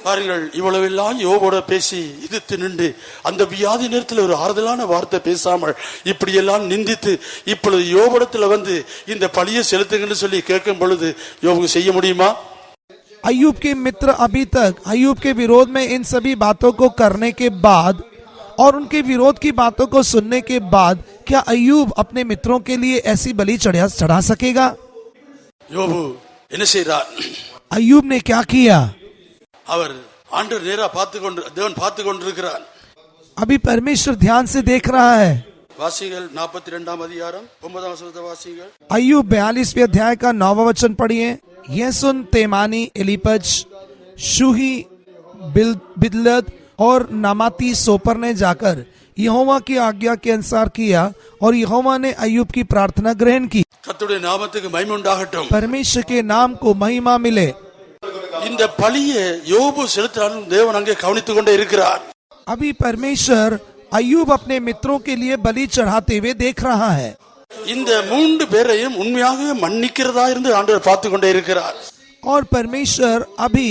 பாருங்கள், இவ்வளவெல்லாம் யோபோட பேசி எதிர்த்து நின்று அந்த வியாதி நேரத்தில் ஒரு ஆறுதலான வார்த்தை பேசாமல் இப்படியெல்லாம் நிந்தித்து இப்பொழுது யோபோடத்துல வந்து இந்த பலியை செலுத்துங்கன்னு சொல்லி கேட்கும் பொழுது யோபுக்கு செய்ய முடியுமா? अय्यूब के मित्र अभी तक अय्यूब के विरोध में इन सभी बातों को करने के बाद और उनके विरोध की बातों को सुनने के बाद क्या अय्यूब अपने मित्रों के लिए ऐसी बलि चढ़ा सकेगा? யோபு என்ன செய்றார்? अय्यूब ने क्या किया? அவர் ஆண்டவர் நேரா தேவன் பார்த்து கொண்டிருக்கிறார். अभी परमेश्वर ध्यान से देख रहा है। வாசிகள் 42ஆம் அதிகாரம் 9ஆம் வசனத்தை வாசிங்கள். अय्यूब 42वें अध्याय का 9वां वचन पढ़िए। यह सुन तेमानी, एलीपज, शूही, बिदलद और नामाती सोपर ने जाकर यहोवा की आज्ञा के अनुसार किया और यहोवा ने अय्यूब की प्रार्थना ग्रहण की। கர்த்தருடைய நாமத்துக்கு மகிமை உண்டாகட்டும். परमेश्वर के नाम को महिमा मिले। இந்த பலியை யோபு செலுத்தினாலும் தேவன் அங்கே கவனித்துக் கொண்டே இருக்கிறார். अभी परमेश्वर अय्यूब अपने मित्रों के लिए बलि चढ़ाते हुए देख रहा है। இந்த 3 பேரையும் உண்மையாகவே மன்னிக்கிறதா இருந்து ஆண்டவர் பார்த்து கொண்டே இருக்கிறார். और परमेश्वर अभी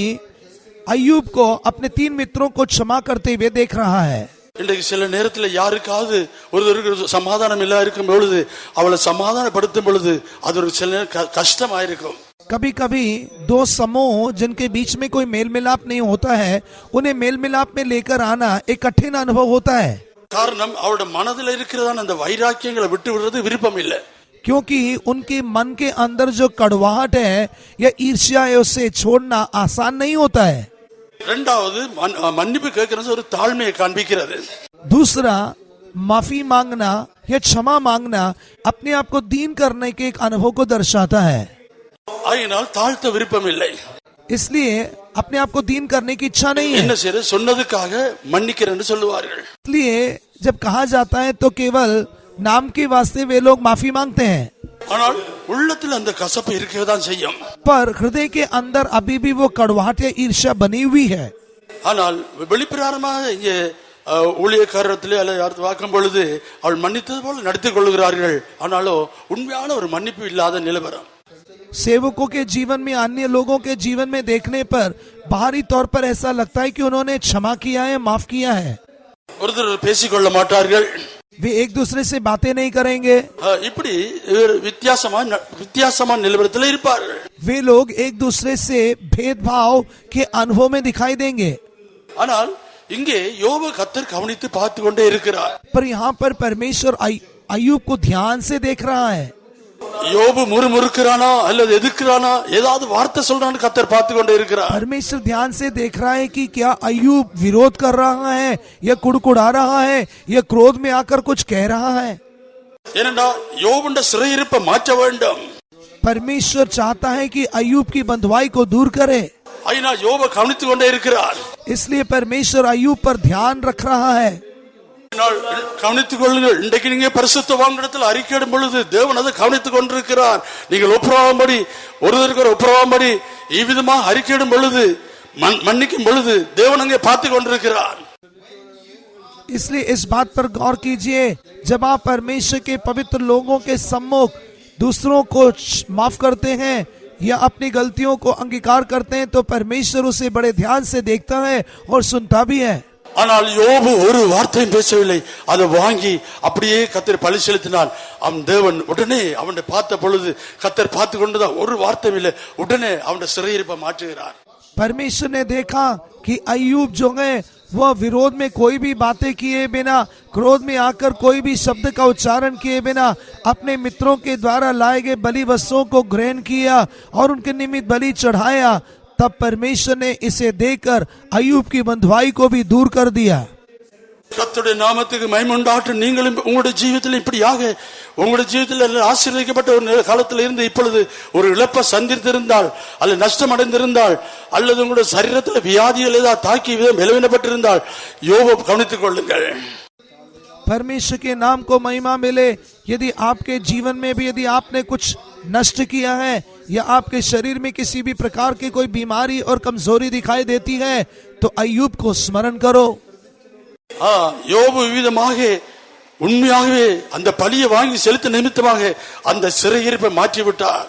अय्यूब को अपने 3 मित्रों को क्षमा करते हुए देख रहा है। இன்றைக்கு சில நேரத்தில் யாருக்காவது ஒருவருக்கு சமாதானம் இல்லா இருக்கும் பொழுது அவளை சமாதானப்படுத்தும் பொழுது அது ஒரு சில நேரம் கஷ்டமாயிருக்கும். कभी कभी 2 समूह जिनके बीच में कोई मेल मिलाप नहीं होता है, उन्हें मेल मिलाप में लेकर आना एक कठिन अनुभव होता है। காரணம் அவருடைய மனதில் இருக்கிறதான அந்த வைராக்கியங்களை விட்டு விடுறது விருப்பம் இல்லை. क्योंकि उनके मन के अंदर जो कड़वाहट है या ईर्ष्या है उसे छोड़ना आसान नहीं होता है। இரண்டாவது மன்னிப்பு கேட்கிறது ஒரு தாழ்மையை காண்பிக்கிறது. दूसरा, माफी मांगना या क्षमा मांगना अपने आप को दीन करने के एक अनुभव को दर्शाता है। ஆயினால் தாழ்த்த விருப்பம் இல்லை. इसलिए अपने आप को दीन करने की इच्छा नहीं என்ன है। செய்ய சொன்னதுக்காக மன்னிக்கிறேன்னு சொல்லுவார்கள். इसलिए जब कहा जाता है तो केवल नाम के वास्ते वे लोग माफी मांगते हैं, ஆனால் உள்ளத்தில் அந்த கசப்பு இருக்கவே தான் செய்யும். पर हृदय के अंदर अभी भी वो कड़वाहट या ईर्ष्या बनी हुई है। ஆனால் வெளிப்பிரகாரமாக இங்கே ஊழியக்காரத்திலே அல்ல யாரும் வாக்கும் பொழுது அவள் மன்னித்தது போல நடத்திக் கொள்கிறார்கள். ஆனாலும் உண்மையான ஒரு மன்னிப்பு இல்லாத நிலவரம். सेवकों के जीवन में, अन्य लोगों के जीवन में देखने पर बाहरी तौर पर ऐसा लगता है कि उन्होंने क्षमा किया है, माफ किया है। ஒருத்தர் பேசிக்கொள்ள மாட்டார்கள். वे एक दूसरे से बातें नहीं करेंगे। இப்படி வித்தியாசமான நிலவரத்தில் இருப்பார்கள். वे लोग एक दूसरे से भेदभाव के अनुभव में दिखाई देंगे। ஆனால் இங்கே யோபு கர்த்தர் கவனித்து பார்த்து கொண்டே இருக்கிறார். पर यहाँ पर परमेश्वर अय्यूब को ध्यान से देख रहा है। யோபு முறுமுறுக்கிறானா அல்லது எதிர்க்கிறானா ஏதாவது வார்த்தை சொல்றான்னு கர்த்தர் பார்த்து கொண்டே இருக்கிறார். परमेश्वर ध्यान से देख रहा है कि क्या अय्यूब विरोध कर रहा है या कुड़कुड़ा रहा है या क्रोध में आकर कुछ कह रहा है। ஏனென்றா யோபுடைய சிறையிருப்பை மாற்ற வேண்டும். परमेश्वर चाहता है कि अय्यूब की बंधुआई को दूर करे, ஐயா யோபு கவனித்துக் கொண்டே இருக்கிறார். इसलिए परमेश्वर अय्यूब पर ध्यान रख रहा है। கவனித்துக் கொள்ளுங்கள். இன்றைக்கு நீங்க பரிசுத்தவான்களிடத்தில் அறிக்கையிடும் பொழுது தேவன் அதை கவனித்துக் கொண்டிருக்கிறார். நீங்கள் ஒப்புரவாகும்படி, ஒருவருக்கு ஒப்புரவாகும்படி இவ்விதமாக அறிக்கையிடும் பொழுது, மன்னிக்கும் பொழுது தேவன் அங்கே பார்த்து கொண்டிருக்கிறார். इसलिए इस बात पर गौर कीजिए, जब आप परमेश्वर के पवित्र लोगों के सम्मुख दूसरों को माफ करते हैं या अपनी गलतियों को अंगीकार करते हैं तो परमेश्वर उसे बड़े ध्यान से देखता है और सुनता भी है। ஆனால் யோபு ஒரு வார்த்தையும் பேசவில்லை. அதை வாங்கி அப்படியே கர்த்தர் பலி செலுத்தினான். அவன் தேவன் உடனே அவனை பார்த்த பொழுது கர்த்தர் பார்த்து கொண்டுதான் ஒரு வார்த்தையும் இல்லை. உடனே அவனுடைய சிறையிருப்பை மாற்றுகிறார். परमेश्वर ने देखा कि अय्यूब जो है वह विरोध में कोई भी बातें किए बिना, क्रोध में आकर कोई भी शब्द का उच्चारण किए बिना अपने मित्रों के द्वारा लाए गए बलि वस्तुओं को ग्रहण किया और उनके निमित्त बलि चढ़ाया, तब परमेश्वर ने इसे देखकर अय्यूब की बंधुआई को भी दूर कर दिया। கர்த்தருடைய நாமத்துக்கு மகிமை உண்டாகட்டும். நீங்களும் உங்களுடைய ஜீவிதத்தில் இப்படியாக உங்களுடைய ஜீவிதத்தில் ஆசீர்வதிக்கப்பட்ட ஒரு காலத்தில் இருந்து இப்பொழுது ஒரு இழப்பை சந்தித்திருந்தால் அல்லது நஷ்டம் அடைந்திருந்தால் அல்லது உங்களுடைய சரீரத்தில் வியாதிகள் ஏதாவது தாக்கி பலவீனப்பட்டிருந்தால் யோபை கவனித்துக் கொள்ளுங்கள். परमेश्वर के नाम को महिमा मिले। यदि आपके जीवन में भी यदि आपने कुछ नष्ट किया है या आपके शरीर में किसी भी प्रकार की कोई बीमारी और कमजोरी दिखाई देती है तो अय्यूब को स्मरण करो। யோபு விதமாக உண்மையாகவே அந்த பழியை வாங்கி செலுத்த நிமித்தமாக அந்த சிறையிருப்பை மாற்றிவிட்டார்.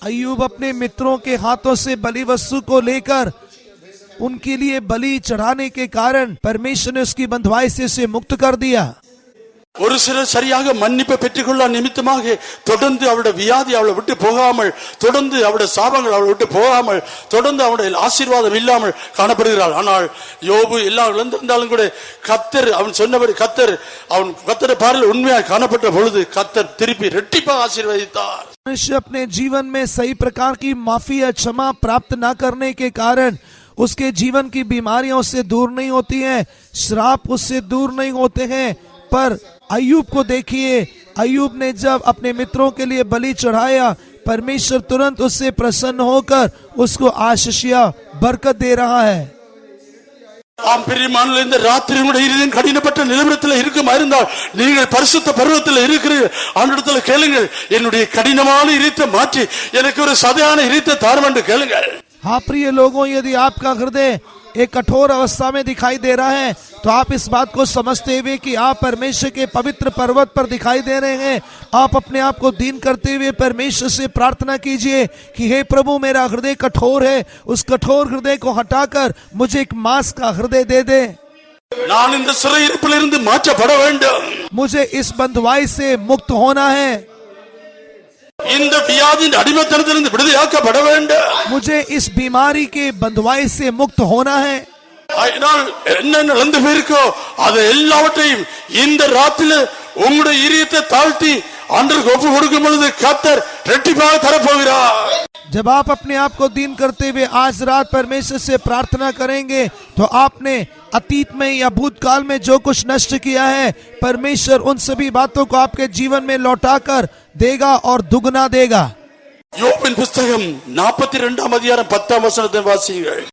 अय्यूब अपने मित्रों के हाथों से बलि वस्तु को लेकर उनके लिए बलि चढ़ाने के कारण परमेश्वर ने उसकी बंधुआई से उसे मुक्त कर दिया। ஒரு சிலர் சரியாக மன்னிப்பை பெற்றுக்கொள்ள நிமித்தமாக தொடர்ந்து அவருடைய வியாதி அவளை விட்டு போகாமல், தொடர்ந்து அவருடைய சாபங்கள் அவளை விட்டு போகாமல், தொடர்ந்து அவருடைய ஆசீர்வாதம் இல்லாமல் காணப்படுகிறாள். ஆனால் யோபு எல்லாம் இழந்திருந்தாலும் கூட கர்த்தர் அவன் சொன்னபடி கர்த்தர் பார்வையில் உண்மையாக காணப்பட்ட பொழுது கர்த்தர் திருப்பி இரட்டிப்பாக ஆசீர்வதித்தார். मनुष्य अपने जीवन में सही प्रकार की माफी या क्षमा प्राप्त न करने के कारण उसके जीवन की बीमारियां उससे दूर नहीं होती हैं, श्राप उससे दूर नहीं होते हैं। पर अय्यूब को देखिए, अय्यूब ने जब अपने मित्रों के लिए बलि चढ़ाया, परमेश्वर तुरंत उससे प्रसन्न होकर उसको आशीषिया बरकत दे रहा है। ஆம் பிரியமானவர்களே, இந்த ராத்திரி உங்களுடைய இருதயம் கடினப்பட்ட நிலவரத்தில் இருக்குமா இருந்தால் நீங்கள் பரிசுத்த பருவத்தில் இருக்கிறீர்கள். ஆண்டவரிடத்தில் கேளுங்கள், என்னுடைய கடினமான இருதயத்தை மாற்றி எனக்கு ஒரு சதையான இருதயத்தை தாரும் என்று கேளுங்கள். हाँ प्रिय लोगों, यदि आपका हृदय एक कठोर अवस्था में दिखाई दे रहा है तो आप इस बात को समझते हुए कि आप परमेश्वर के पवित्र पर्वत पर दिखाई दे रहे हैं, आप अपने आप को दीन करते हुए परमेश्वर से प्रार्थना कीजिए कि हे प्रभु, मेरा हृदय कठोर है, उस कठोर हृदय को हटाकर मुझे एक मांस का हृदय दे दे। நான் இந்த சிறையிருப்பிலிருந்து மாற்றப்பட வேண்டும். मुझे इस बंधुआई से मुक्त होना है। இந்த வியாதியின் அடிமைத்தனத்திலிருந்து விடுதலையாக்கப்பட வேண்டும். मुझे इस बीमारी के बंधुआई से मुक्त होना है। அதனால் என்ன நடந்து போயிருக்கோ அது எல்லாவற்றையும் இந்த ராத்திரில உங்களுடைய இதயத்தை தாழ்த்தி ஆண்டவருக்கு ஒப்பு கொடுக்கும் பொழுது கர்த்தர் இரட்டிப்பாக தரப்போகிறார். जब आप अपने आप को दीन करते हुए आज रात परमेश्वर से प्रार्थना करेंगे तो आपने अतीत में या भूतकाल में जो कुछ नष्ट किया है, परमेश्वर उन सभी बातों को आपके जीवन में लौटाकर देगा और दुगना देगा। யோபின் புத்தகம் 42ஆம் அதிகாரம் 10ஆம் வசனத்தை வாசியுங்கள்.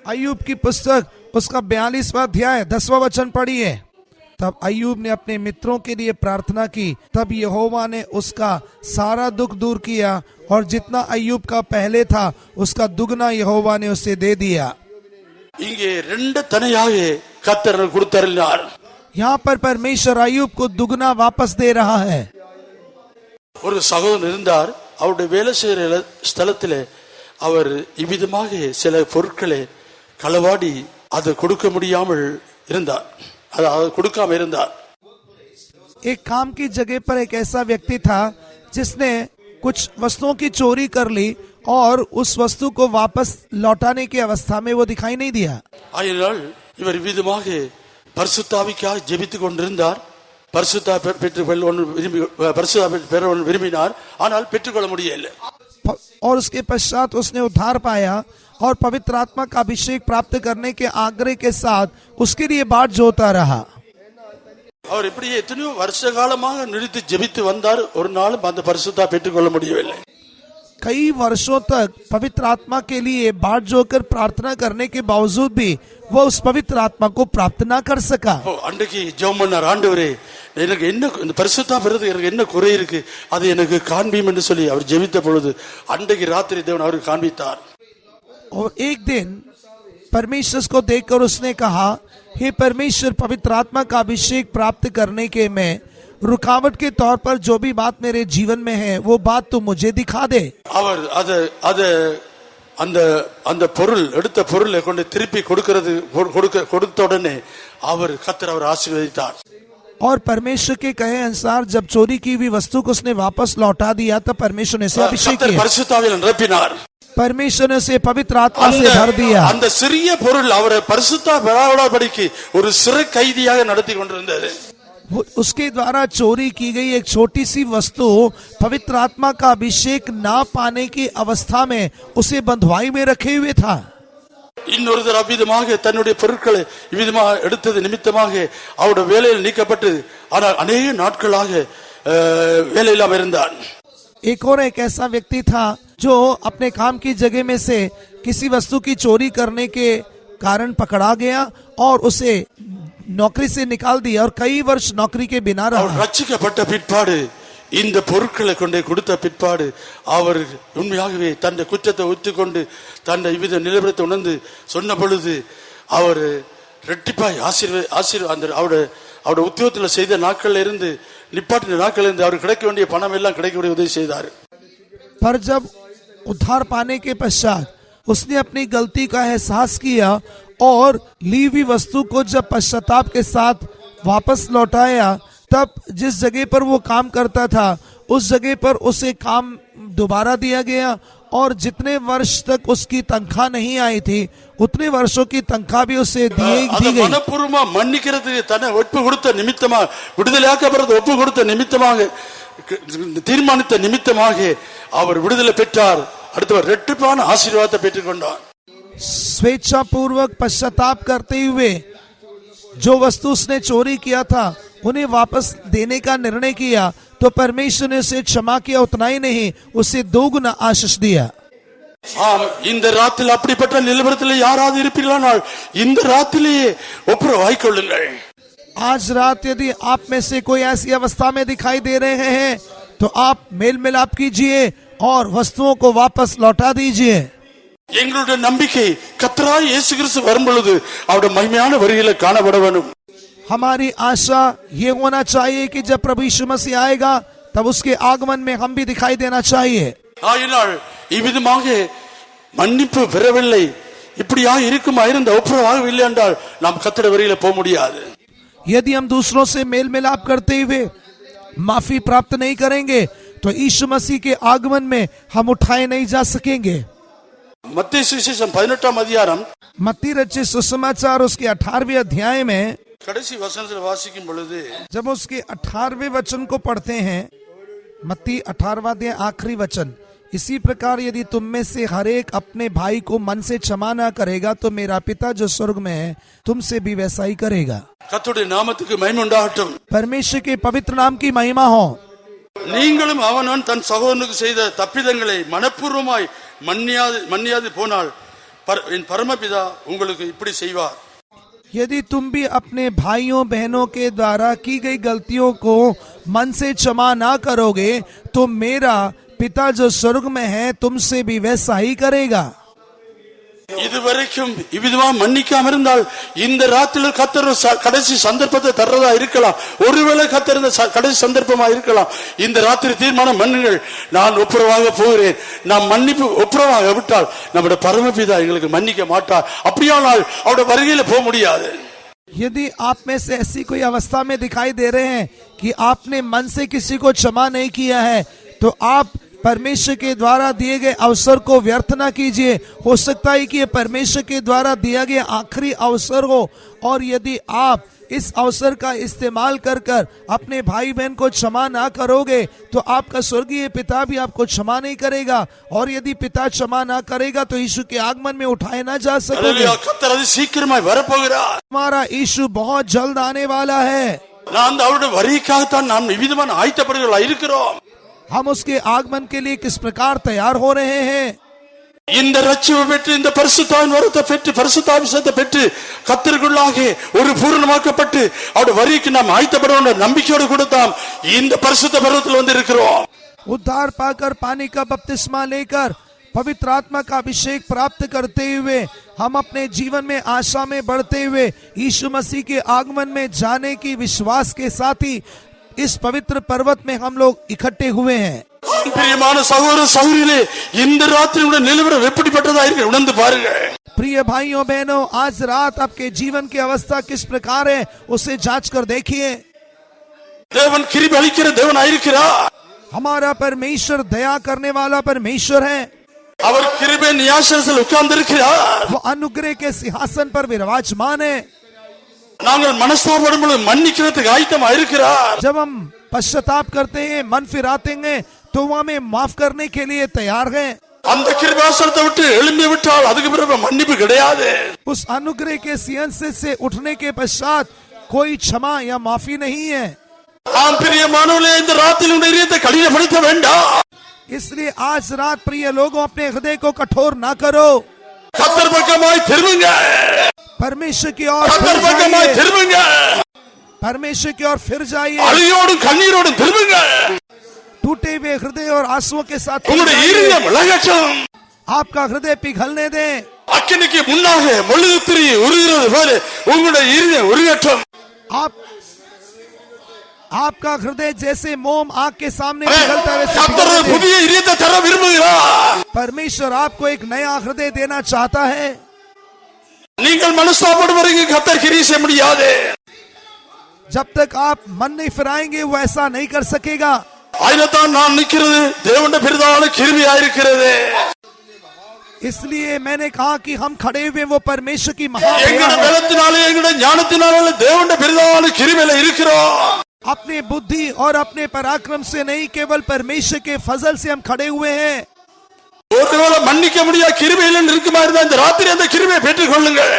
अय्यूब की पुस्तक उसका 42वां अध्याय 10वां वचन पढ़िए। तब अय्यूब ने अपने मित्रों के लिए प्रार्थना की, तब यहोवा ने उसका सारा दुख दूर किया और जितना अय्यूब का पहले था उसका दुगना यहोवा ने उसे दे दिया। இங்கே ரெண்டு தனியாக கர்த்தர் கொடுத்தருளினார். यहाँ पर परमेश्वर अय्यूब को दुगना वापस दे रहा है। ஒரு சகோதரன் இருந்தார். அவருடைய வேலை செய்கிற ஸ்தலத்திலே அவர் இவ்விதமாக சில பொருட்களை களவாடி அதை கொடுக்க முடியாமல் இருந்தார், அதை கொடுக்காம இருந்தார். एक काम की जगह पर एक ऐसा व्यक्ति था जिसने कुछ वस्तुओं की चोरी कर ली और उस वस्तु को वापस लौटाने की अवस्था में वो दिखाई नहीं दिया। ஆகையால் இவர் இவ்விதமாக பரிசுத்த ஆவிக்காக ஜெபித்துக் கொண்டிருந்தார். பரிசுத்த பெற விரும்பினார், ஆனால் பெற்றுக்கொள்ள முடியவில்லை. और उसके पश्चात उसने उद्धार पाया और पवित्र आत्मा का अभिषेक प्राप्त करने के आग्रह के साथ उसके लिए बाट जोता रहा। அவர் இப்படி எத்தனையோ வருஷ காலமாக நிறுத்தி ஜெபித்து வந்தார். ஒரு நாளும் அந்த பரிசுத்தா பெற்றுக்கொள்ள முடியவில்லை. कई वर्षों तक पवित्र आत्मा के लिए बाट जोकर प्रार्थना करने के बावजूद भी वो उस पवित्र आत्मा को प्राप्त ना कर सका। அன்றைக்கு ஜெபம் பண்ணார், ஆண்டவரே எனக்கு என்ன இந்த பரிசுத்தா பெறுறது எனக்கு என்ன குறை இருக்கு, அது எனக்கு காண்பியும் என்று சொல்லி அவர் ஜெபித்த பொழுது அன்றைக்கு ராத்திரி தேவன் அவருக்கு காண்பித்தார். और एक दिन परमेश्वर को देखकर उसने कहा, हे परमेश्वर, पवित्र आत्मा का अभिषेक प्राप्त करने के में रुकावट के तौर पर जो भी बात मेरे जीवन में है वो बात तू मुझे दिखा दे। அவர் அந்த பொருள் எடுத்த பொருளை கொண்டு திருப்பி கொடுத்த உடனே அவர் கர்த்தர் அவர் ஆசீர்வதித்தார். और परमेश्वर के कहे अनुसार जब चोरी की हुई वस्तु को उसने वापस लौटा दिया तब परमेश्वर ने उसे अभिषेक किया। பரிசுத்த ஆவியால் நிரப்பினார். परमेश्वर ने उसे पवित्र आत्मा से அந்த भर दिया। அந்த சிறிய பொருள் அவரை பரிசுத்த பெறாதபடிக்கு ஒரு சிறை கைதியாக நடத்தி கொண்டிருந்தது। उसके द्वारा चोरी की गई एक छोटी सी वस्तु पवित्र आत्मा का अभिषेक ना पाने की अवस्था में उसे बंधुआई में रखे हुए था। இன்னொருத்தர் அவ்விதமாக தன்னுடைய பொருட்களை இவ்விதமாக எடுத்தது நிமித்தமாக அவருடைய வேலையில் நீக்கப்பட்டு ஆனால் அநேக நாட்களாக வேலையில்லாம இருந்தார்। एक और एक ऐसा व्यक्ति था जो अपने काम की जगह में से किसी वस्तु की चोरी करने के कारण पकड़ा गया और उसे नौकरी से निकाल दिया और कई वर्ष नौकरी के बिना அவர் रहा। ரட்சிக்கப்பட்ட பிற்பாடு இந்த பொருட்களை கொண்டே கொடுத்த பிற்பாடு அவர் உண்மையாகவே தன்னை குற்றத்தை ஒத்துக்கொண்டு தன்னை இவ்வித நிலவரத்தை உணர்ந்து சொன்ன பொழுது அவர் ரெட்டிப்பாய் அவருடைய உத்தியோகத்தில் செய்த நாட்கள்ல இருந்து நிப்பாட்டின நாட்கள்ல இருந்து அவர் கிடைக்க வேண்டிய பணம் எல்லாம் கிடைக்க உதவி செய்தார்। पर जब उद्धार पाने के पश्चात उसने अपनी गलती का एहसास किया और ली हुई वस्तु को जब पश्चाताप के साथ वापस लौटाया, तब जिस जगह पर वो काम करता था उस जगह पर उसे काम दोबारा दिया गया और जितने वर्ष तक उसकी तनख्वाह नहीं आई थी उतने वर्षों की तनख्वाह भी उसे दी गई। மனப்பூர்வமா மன்னிக்கிறதுக்கு தன்னை ஒப்பு கொடுத்த நிமித்தமாக விடுதலையாக்கப்படுறது ஒப்பு கொடுத்த நிமித்தமாக தீர்மானித்த நிமித்தமாக அவர் விடுதலை பெற்றார்। அடுத்தவர் ரெட்டிப்பான ஆசீர்வாதத்தை பெற்றுக்கொண்டார்। स्वेच्छा पूर्वक पश्चाताप करते हुए जो वस्तु उसने चोरी किया था उन्हें वापस देने का निर्णय किया तो परमेश्वर ने उसे क्षमा किया, उतना ही नहीं उसे दोगुना आशीष दिया। ஆம், இந்த ராத்திரில் அப்படிப்பட்ட நிலவரத்தில் யாராவது இருப்பீர்களானால் இந்த ராத்திரிலேயே ஒப்புரவாய்க் கொள்ளுங்கள்। आज रात यदि आप में से कोई ऐसी अवस्था में दिखाई दे रहे हैं तो आप मेल मिलाप कीजिए और वस्तुओं को वापस लौटा दीजिए। எங்களுடைய நம்பிக்கை கர்த்தராய் இயேசு கிறிஸ்து வரும் பொழுது அவருடைய மகிமையான வருகையில காணப்பட வேண்டும்। हमारी आशा ये होना चाहिए कि जब प्रभु यीशु मसीह आएगा तब उसके आगमन में हम भी दिखाई देना चाहिए। ஆயினால் இவ்விதமாக மன்னிப்பு பெறவில்லை இப்படியா இருக்குமா இருந்த ஒப்புரவாகவில்லை என்றால் நாம் கர்த்தருடைய வருகையில போக முடியாது। यदि हम दूसरों से मेल मिलाप करते हुए माफी प्राप्त नहीं करेंगे तो यीशु मसीह के आगमन में हम उठाए नहीं जा सकेंगे। மத்தேயு சுவிசேஷம் 18ஆம் அதிகாரம் मत्ती रचित सुसमाचार उसके 18वें अध्याय में கடைசி வசனத்தில் வாசிக்கும் பொழுது जब उसके 18वें वचन को पढ़ते हैं, मत्ती 18वां अध्याय आखिरी वचन, इसी प्रकार यदि तुम में से हर एक अपने भाई को मन से क्षमा न करेगा तो मेरा पिता जो स्वर्ग में है तुमसे भी वैसा ही करेगा। கர்த்தருடைய நாமத்துக்கு மகிமை உண்டாகட்டும்। परमेश्वर के पवित्र नाम की महिमा हो। நீங்களும் அவனவன் தன் சகோதரனுக்கு செய்த தப்பிதங்களை மனப்பூர்வமாய் மன்னியாது போனால் என் பரமபிதா உங்களுக்கு இப்படி செய்வார்। यदि तुम भी अपने भाइयों बहनों के द्वारा की गई गलतियों को मन से क्षमा ना करोगे तो मेरा पिता जो स्वर्ग में है तुमसे भी वैसा ही करेगा। இதுவரைக்கும் இவ்விதமா மன்னிக்காம இருந்தால் இந்த ராத்திரியில் கர்த்தர் கடைசி சந்தர்ப்பத்தை தர்றதா இருக்கலாம், ஒருவேளை கர்த்தர் இந்த கடைசி சந்தர்ப்பமா இருக்கலாம்। இந்த ராத்திரி தீர்மானம் பண்ணுங்கள், நான் ஒப்புரவாக போகிறேன்। நாம் மன்னிப்பு ஒப்புரவாக விட்டால் நம்முடைய பரமபிதா எங்களுக்கு மன்னிக்க மாட்டார், அப்படியானால் அவருடைய வருகையில போக முடியாது। यदि आप में से ऐसी कोई अवस्था में दिखाई दे रहे हैं कि आपने मन से किसी को क्षमा नहीं किया है तो आप परमेश्वर के द्वारा दिए गए अवसर को व्यर्थ ना कीजिए। हो सकता है कि ये परमेश्वर के द्वारा दिया गया आखिरी अवसर हो और यदि आप इस अवसर का इस्तेमाल कर कर अपने भाई बहन को क्षमा ना करोगे तो आपका स्वर्गीय पिता भी आपको क्षमा नहीं करेगा और यदि पिता क्षमा ना करेगा तो यीशु के आगमन में उठाए ना जा सकोगे। கர்த்தர் அது சீக்கிரமாய் வரப்போகிறார்। हमारा यीशु बहुत जल्द आने वाला है। நான் அவருடைய வருகைக்காகத்தான் நாம் விதமான ஆயத்தப்படுகிறவர்களா இருக்கிறோம்। हम उसके आगमन के लिए किस प्रकार तैयार हो रहे हैं। இந்த ரட்சிப்பை பெற்று இந்த பரிசுத்தாவின் வரத்தை பெற்று பரிசுத்தாபிஷேகத்தை பெற்று கர்த்தருக்குள்ளாக ஒரு பூரணமாக்கப்பட்டு அவருடைய வருகைக்கு நாம் ஆயத்தப்பட வேண்டும் நம்பிக்கையோடு கொடுத்தாம் இந்த பரிசுத்த பர்வத்தில் வந்து இருக்கிறோம்। उद्धार पाकर पानी का बपतिस्मा लेकर पवित्र आत्मा का अभिषेक प्राप्त करते हुए हम अपने जीवन में आशा में बढ़ते हुए यीशु मसीह के आगमन में जाने की विश्वास के साथ ही इस पवित्र पर्वत में हम लोग इकट्ठे हुए हैं। பிரியமான சகோதர சகோதரிகளே, இந்த ராத்திரியோட நிலவரம் எப்படிப்பட்டதா இருக்கு உணர்ந்து பாருங்க। प्रिय भाइयों बहनों, आज रात आपके जीवन की अवस्था किस प्रकार है उसे जांच कर देखिए। தேவன் கிருபை அளிக்கிற தேவன் ஆயிருக்கிறார்। हमारा परमेश्वर दया करने वाला परमेश्वर है। அவர் கிருபை நியாசத்தில் உட்கார்ந்திருக்கிறார். वो अनुग्रह के सिंहासन पर विराजमान है. நாங்கள் மனஸ்தாபப்படும் பொழுது மன்னிக்கிறதுக்கு ஆயத்தமா இருக்கிறார். जब हम पश्चाताप करते हैं, मन फिराते हैं, तो वो हमें माफ करने के लिए तैयार है. அந்த கிருபாசனத்தை விட்டு எழும்பி விட்டால் அதுக்கு பிறகு மன்னிப்பு கிடையாது. उस अनुग्रह के सिंहासन से उठने के पश्चात कोई क्षमा या माफी नहीं है. ஆம் பிரியமானவர்களே, இந்த ராத்திரி உங்களுடைய இதயத்தை கடினப்படுத்த வேண்டாம். इसलिए आज रात प्रिय लोगों, अपने हृदय को कठोर ना करो. கர்த்தர் பக்கமாய் திரும்புங்க. परमेश्वर की ओर கர்த்தர் फिर பக்கமாய் जाइए. திரும்புங்க. परमेश्वर की ओर फिर जाइए. அழியோடும் கண்ணீரோடும் திரும்புங்க. टूटे हुए हृदय और आंसुओं के साथ फिर உங்களுடைய जाइए. இருதயம் இளகட்டும். आपका हृदय पिघलने दें. அக்கினிக்கு முன்னாக மெழுகுத்திரி உருகிறது போல உங்களுடைய இருதயம் உருகட்டும். आपका हृदय जैसे मोम आग के सामने पिघलता है वैसे கர்த்தர் पिघलने दें. புதிய இதயத்தை தர விரும்புகிறார். परमेश्वर आपको एक नया हृदय देना चाहता है. நீங்கள் மனஸ்தாபப்படும் வரைக்கும் கர்த்தர் கிரியை செய்ய முடியாது. जब तक आप मन नहीं फिराएंगे वो ऐसा नहीं कर सकेगा. ஆயினத்தான் நான் நிக்கிறது தேவனுடைய பிரதான கிருபையா இருக்கிறது. इसलिए मैंने कहा कि हम खड़े हुए वो परमेश्वर की महान எங்களுடைய दया है. பலத்தினாலே எங்களுடைய ஞானத்தினாலே தேவனுடைய பிரதான கிருபையில இருக்கிறோம். अपने बुद्धि और अपने पराक्रम से नहीं, केवल परमेश्वर के फजल से हम खड़े हुए हैं. ஒருவேளை மன்னிக்க முடியாத கிருபையில இருக்குமா இருந்தா இந்த ராத்திரி அந்த கிருபையை பெற்றுக் கொள்ளுங்கள்.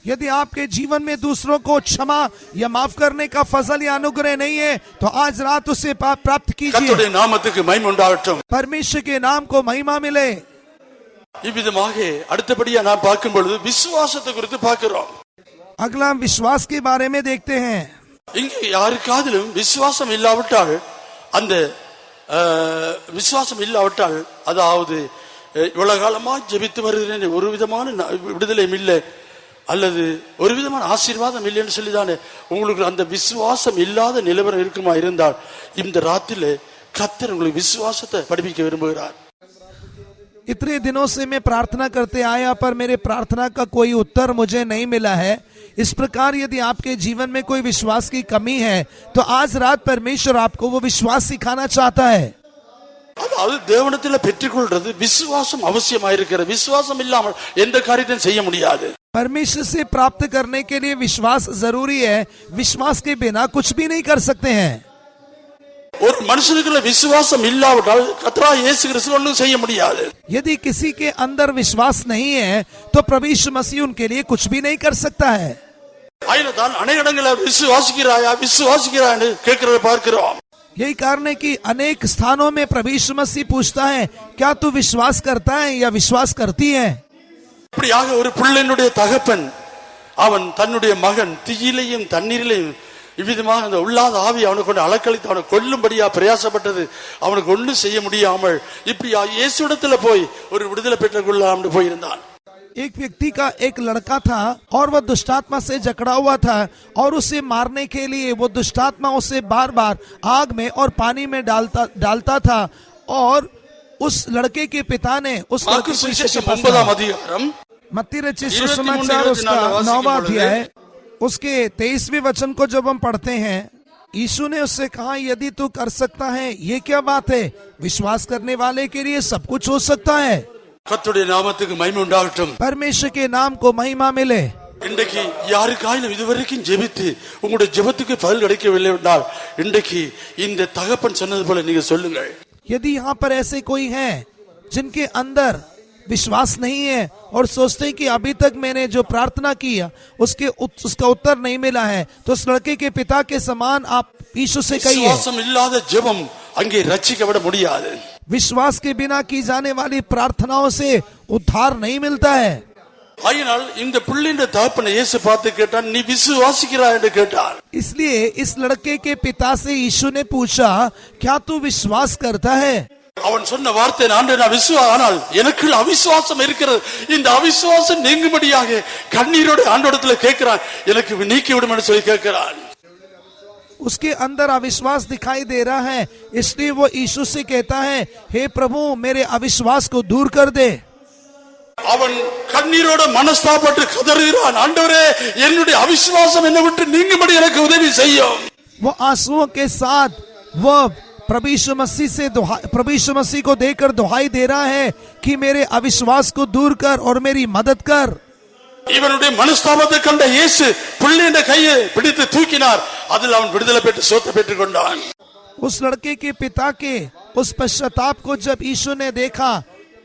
यदि आपके जीवन में दूसरों को क्षमा या माफ करने का फजल या अनुग्रह नहीं है, तो आज रात उसे प्राप्त कीजिए. கர்த்தருடைய நாமத்துக்கு மகிமை உண்டாகட்டும். परमेश्वर के नाम को महिमा मिले. இவ்விதமாக அடுத்தபடியா நான் பார்க்கும் பொழுது விசுவாசத்தை குறித்து பார்க்கிறோம். अगला हम विश्वास के बारे में देखते हैं. இங்கே யாருக்காதிலும் விசுவாசம் இல்லாவிட்டால் அந்த விசுவாசம் இல்லாவிட்டால் அதாவது இவ்வளவு காலமா ஜெபித்து வருகிறேன், ஒரு விதமான விடுதலையும் இல்லை அல்லது ஒரு விதமான ஆசீர்வாதம் இல்லைன்னு சொல்லிதானே உங்களுக்கு அந்த விசுவாசம் இல்லாத நிலவரம் இருக்குமா இருந்தால் இந்த ராத்திரில கர்த்தர் உங்களுக்கு விசுவாசத்தை படிப்பிக்க விரும்புகிறார். इतने दिनों से मैं प्रार्थना करते आया पर मेरे प्रार्थना का कोई उत्तर मुझे नहीं मिला है. इस प्रकार यदि आपके जीवन में कोई विश्वास की कमी है तो आज रात परमेश्वर आपको वो विश्वास सिखाना चाहता है. அதாவது தேவனிடத்தில் பெற்றுக்கொள்றது விசுவாசம் அவசியமாயிருக்கிறது. விசுவாசம் இல்லாமல் எந்த காரியத்தையும் செய்ய முடியாது. परमेश्वर से प्राप्त करने के लिए विश्वास जरूरी है. विश्वास के बिना कुछ भी नहीं कर सकते हैं. ஒரு மனுஷனுக்குள்ள விசுவாசம் இல்லாவிட்டால் கர்த்தராகிய இயேசு கிறிஸ்து ஒன்றும் செய்ய முடியாது. यदि किसी के अंदर विश्वास नहीं है तो प्रभु यीशु मसीह उनके लिए कुछ भी नहीं कर सकता है. ஆயினதான் அநேக இடங்களில் விசுவாசிக்கிறாயா விசுவாசிக்கிறான்னு கேட்கிறத பார்க்கிறோம். यही कारण है कि अनेक स्थानों में प्रभु यीशु मसीह पूछता है, क्या तू विश्वास करता है या विश्वास करती है. இப்படியாக ஒரு பிள்ளையினுடைய தகப்பன் அவன் தன்னுடைய மகன் தீயிலையும் தண்ணீரிலையும் இவ்விதமாக அந்த உள்ளாத ஆவி அவனுக்கு கொண்டு அலக்களித்து அவனை கொல்லும்படியா பிரயாசப்பட்டது. அவனுக்கு ஒன்றும் செய்ய முடியாமல் இப்படி இயேசுவிடத்துல போய் ஒரு விடுதலை பெற்றுக்கொள்ளாமல் போயிருந்தான். एक व्यक्ति का एक लड़का था और वह दुष्टात्मा से जकड़ा हुआ था और उसे मारने के लिए वो दुष्टात्मा उसे बार बार आग में और पानी में डालता था. और उस लड़के के पिता ने उस लड़के को यीशु के पास लाया. मत्ती रचित सुसमाचार उसका 9वां अध्याय उसके 23वें वचन को जब हम पढ़ते हैं, यीशु ने उससे कहा, यदि तू कर सकता है ये क्या बात है, विश्वास करने वाले के लिए सब कुछ हो सकता है. கர்த்தருடைய நாமத்துக்கு மகிமை உண்டாகட்டும். परमेश्वर के नाम को महिमा मिले. இன்றைக்கு யாருக்காயிலும் இதுவரைக்கும் ஜெபித்து உங்களுடைய ஜெபத்துக்கு பதில் கிடைக்கவில்லை என்றால் இன்றைக்கு இந்த தகப்பன் சொன்னது போல நீங்க சொல்லுங்கள். यदि यहाँ पर ऐसे कोई हैं जिनके अंदर विश्वास नहीं है और सोचते हैं कि अभी तक मैंने जो प्रार्थना की उसका उत्तर नहीं मिला है, तो उस लड़के के पिता के समान आप यीशु से कहिए, விசுவாசம் இல்லாத ஜெபம் அங்கே ரட்சிக்கப்பட முடியாது. विश्वास के बिना की जाने वाली प्रार्थनाओं से उद्धार नहीं मिलता है. ஆயினால் இந்த பிள்ளையின் தகப்பனை இயேசு பார்த்து கேட்டான், நீ விசுவாசிக்கிறாய் என்று கேட்டார். इसलिए इस लड़के के पिता से यीशु ने पूछा, क्या तू विश्वास करता है. அவன் சொன்ன வார்த்தை, நான் ஆனால் எனக்கு அவிசுவாசம் இருக்கிறது, இந்த அவிசுவாசம் நீங்கும்படியாக கண்ணீரோடு ஆண்டவரிடத்துல கேட்கிறான், எனக்கு நீக்கி விடும் என்று சொல்லி கேட்கிறான். उसके अंदर अविश्वास दिखाई दे रहा है, इसलिए वो यीशु से कहता है, हे प्रभु मेरे अविश्वास को दूर कर दे. அவன் கண்ணீரோட மனஸ்தாபப்பட்டு கதறுகிறான், ஆண்டவரே என்னுடைய அவிசுவாசம் என்னை விட்டு நீங்கும்படி எனக்கு உதவி செய்யும். वो आंसुओं के साथ वो प्रभु यीशु मसीह को देकर दुहाई दे रहा है कि मेरे अविश्वास को दूर कर और मेरी मदद कर। இவனுடைய மனஸ்தாபத்தை கண்ட இயேசு பிள்ளையின் கையை பிடித்து தூக்கினார். அதில் அவன் விடுதலை பெற்று சொத்தை பெற்றுக் கொண்டான். उस लड़के के पिता के उस पश्चाताप को जब यीशु ने देखा